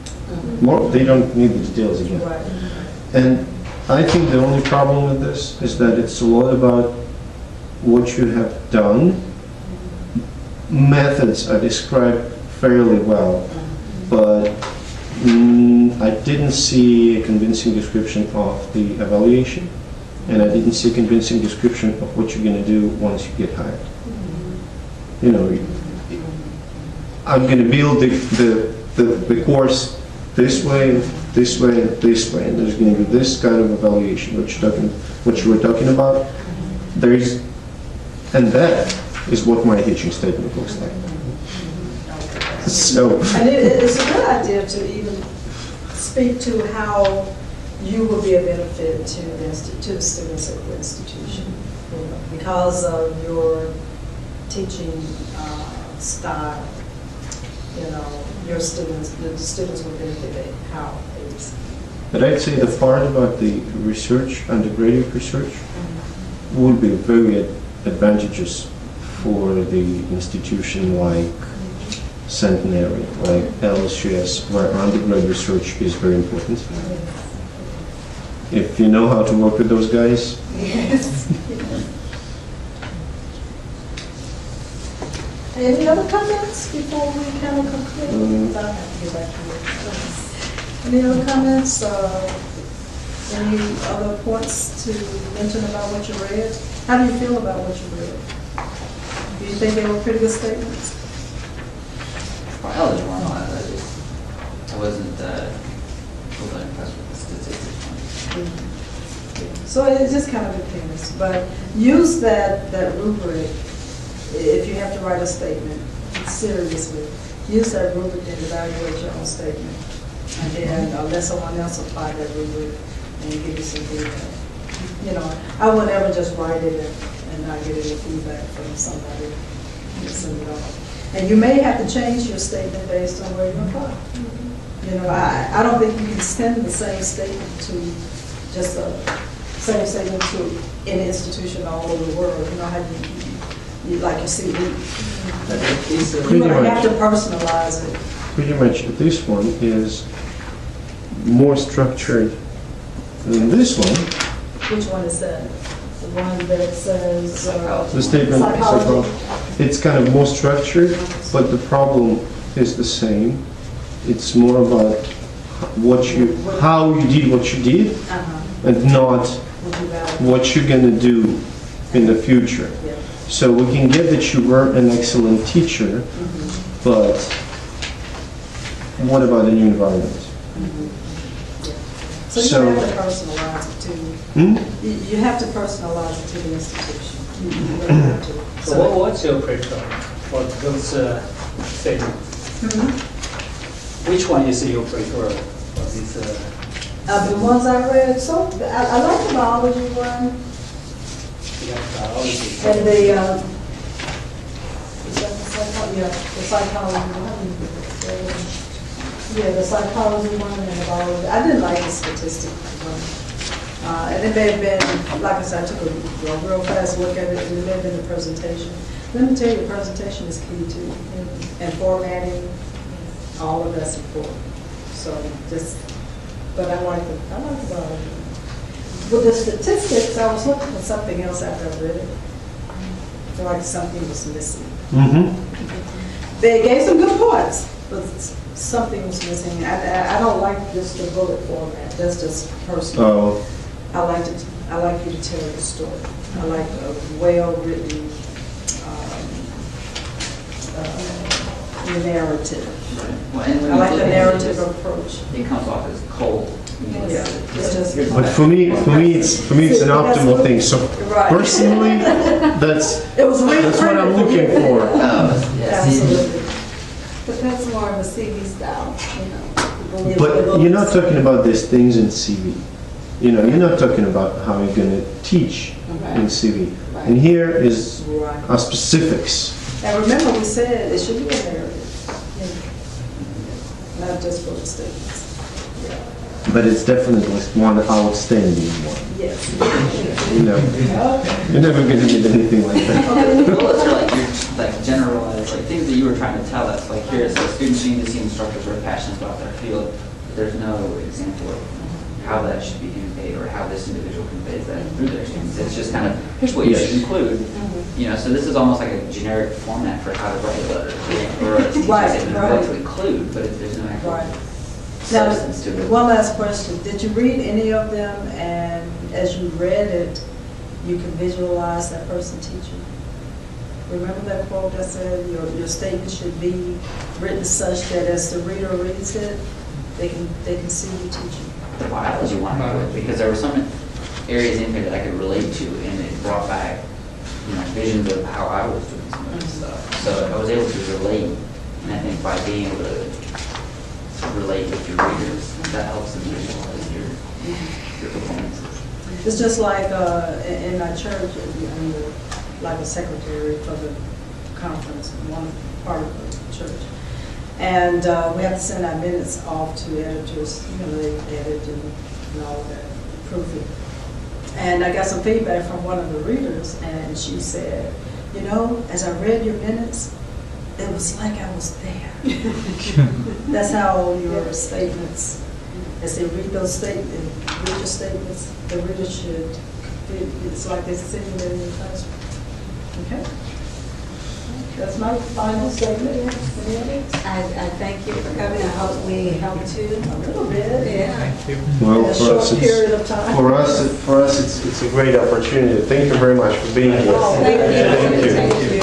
They don't need the details again. Right. And I think the only problem with this is that it's a lot about what you have done. Methods are described fairly well, but I didn't see a convincing description of the evaluation, and I didn't see a convincing description of what you're going to do once you get hired. I'm going to build the course this way, this way, this way, and there's going to be this kind of evaluation, what you were talking about. And that is what my teaching statement looks like. So. And it's a good idea to even speak to how you will be a benefit to the students at the institution, because of your teaching style. The students will benefit how it's. But I'd say the part about the research, undergraduate research, would be very advantageous for the institution like Centenary, like LSU-S, where undergraduate research is very important. If you know how to work with those guys. Yes. Any other comments before we kind of conclude? I have to get back to you. Any other comments? Any other points to mention about what you read? How do you feel about what you read? Do you think they were pretty good statements? Biology, I wasn't totally impressed with the statistics. So it just kind of depends, but use that rubric. If you have to write a statement, seriously, use that rubric and evaluate your own statement. And then let someone else apply that rubric and give you some feedback. I would never just write it and not get any feedback from somebody. Send it off. And you may have to change your statement based on where you apply. I don't think you can send the same statement to just a same statement to any institution all over the world. You know how you like your CV. You're going to have to personalize it. Pretty much this one is more structured than this one. Which one is that? The one that says The statement, psychology. it's kind of more structured, but the problem is the same. It's more about how you did what you did, and not what you're going to do in the future. Yeah. So we can get that you were an excellent teacher, but what about the new environment? So you have to personalize it to. You have to personalize it to the institution. You really have to. So what's your preference for those statements? Which one is your preferred for these? The ones I read, so I like the biology one. Biology. And the psychology one. Yeah, the psychology one and the biology. I didn't like the statistics one. And it may have been, like I said, I took a real fast look at it, and it may have been the presentation. Let me tell you, the presentation is key too. And formatting, all of that's important. So but I like the biology. With the statistics, I was looking for something else after I read it. I feel like something was missing. They gave some good points, but something was missing. I don't like just the bullet format. That's just personal. I like you to tell your story. I like a well-written narrative. Well, and I like the narrative approach. It comes off as cold. Yeah, it's just. But for me, it's an optimal thing. So Right. personally, that's It was what I'm looking for. Yes. Absolutely. But that's more of a CV style, you know. But you're not talking about these things in CV. You know, you're not talking about how you're going to teach in CV. Right. And here is Right. our specifics. And remember, we said it should be a narrative, not just for the students. But it's definitely one outstanding one. Yes. You know, you're never going to get anything like that. Well, it's like you're like generalized, like things that you were trying to tell us. Like here's the students need to see instructors who are passionate about their field. But there's no example of how that should be conveyed or how this individual conveys that through their students. It's just kind of here's what you should include. You know, so this is almost like a generic format for how to write a letter or a teacher statement of what to include, but if there's no actual substance to Now, it. one last question. Did you read any of them, and as you read it, you can visualize that person teaching? Remember that quote that said your statement should be written such that as the reader reads it, they can see you teaching. The biology one, because there were some areas in here that I could relate to, and it brought back, you know, visions of how I was doing some of this stuff. So I was able to relate, and I think by being able to relate with your readers, that helps them visualize your performances. It's just like in our church, I'm like a secretary for the conference, one part of the church. And we have to send our minutes off to editors, you know, they edit and all that, proofing. And I got some feedback from one of the readers, and she said, you know, as I read your minutes, it was like I was there. That's how your statements, as they read those statements, read your statements, the reader should, it's like they're sitting there in your classroom. Okay? That's my final statement. I thank you for coming. I hope we helped you. A little bit. Yeah. Thank you. Well, In a short period of time. for us, it's a great opportunity. Thank you very much for being here. Oh, Thank you. Thank you. Thank you.